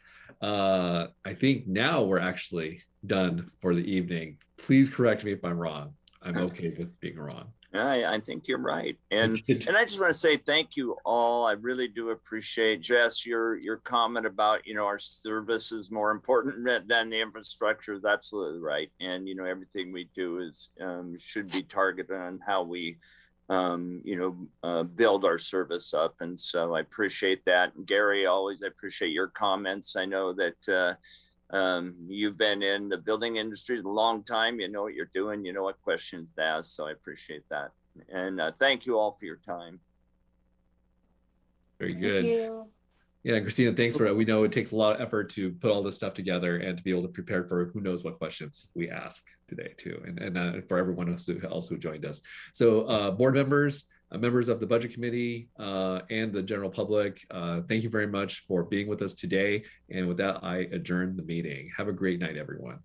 I think now we're actually done for the evening. Please correct me if I'm wrong. I'm okay with being wrong. I think you're right. And I just want to say thank you all. I really do appreciate, Jess, your comment about, our service is more important than the infrastructure is absolutely right. And, everything we do is should be targeted on how we, build our service up. And so I appreciate that. And Gary, always I appreciate your comments. I know that you've been in the building industry a long time. You know what you're doing. You know what questions to ask. So I appreciate that. And thank you all for your time. Very good. Thank you. Yeah, Christina, thanks for that. We know it takes a lot of effort to put all this stuff together and to be able to prepare for who knows what questions we ask today too. And for everyone else who joined us. So board members, members of the budget committee and the general public, thank you very much for being with us today. And with that, I adjourn the meeting. Have a great night, everyone.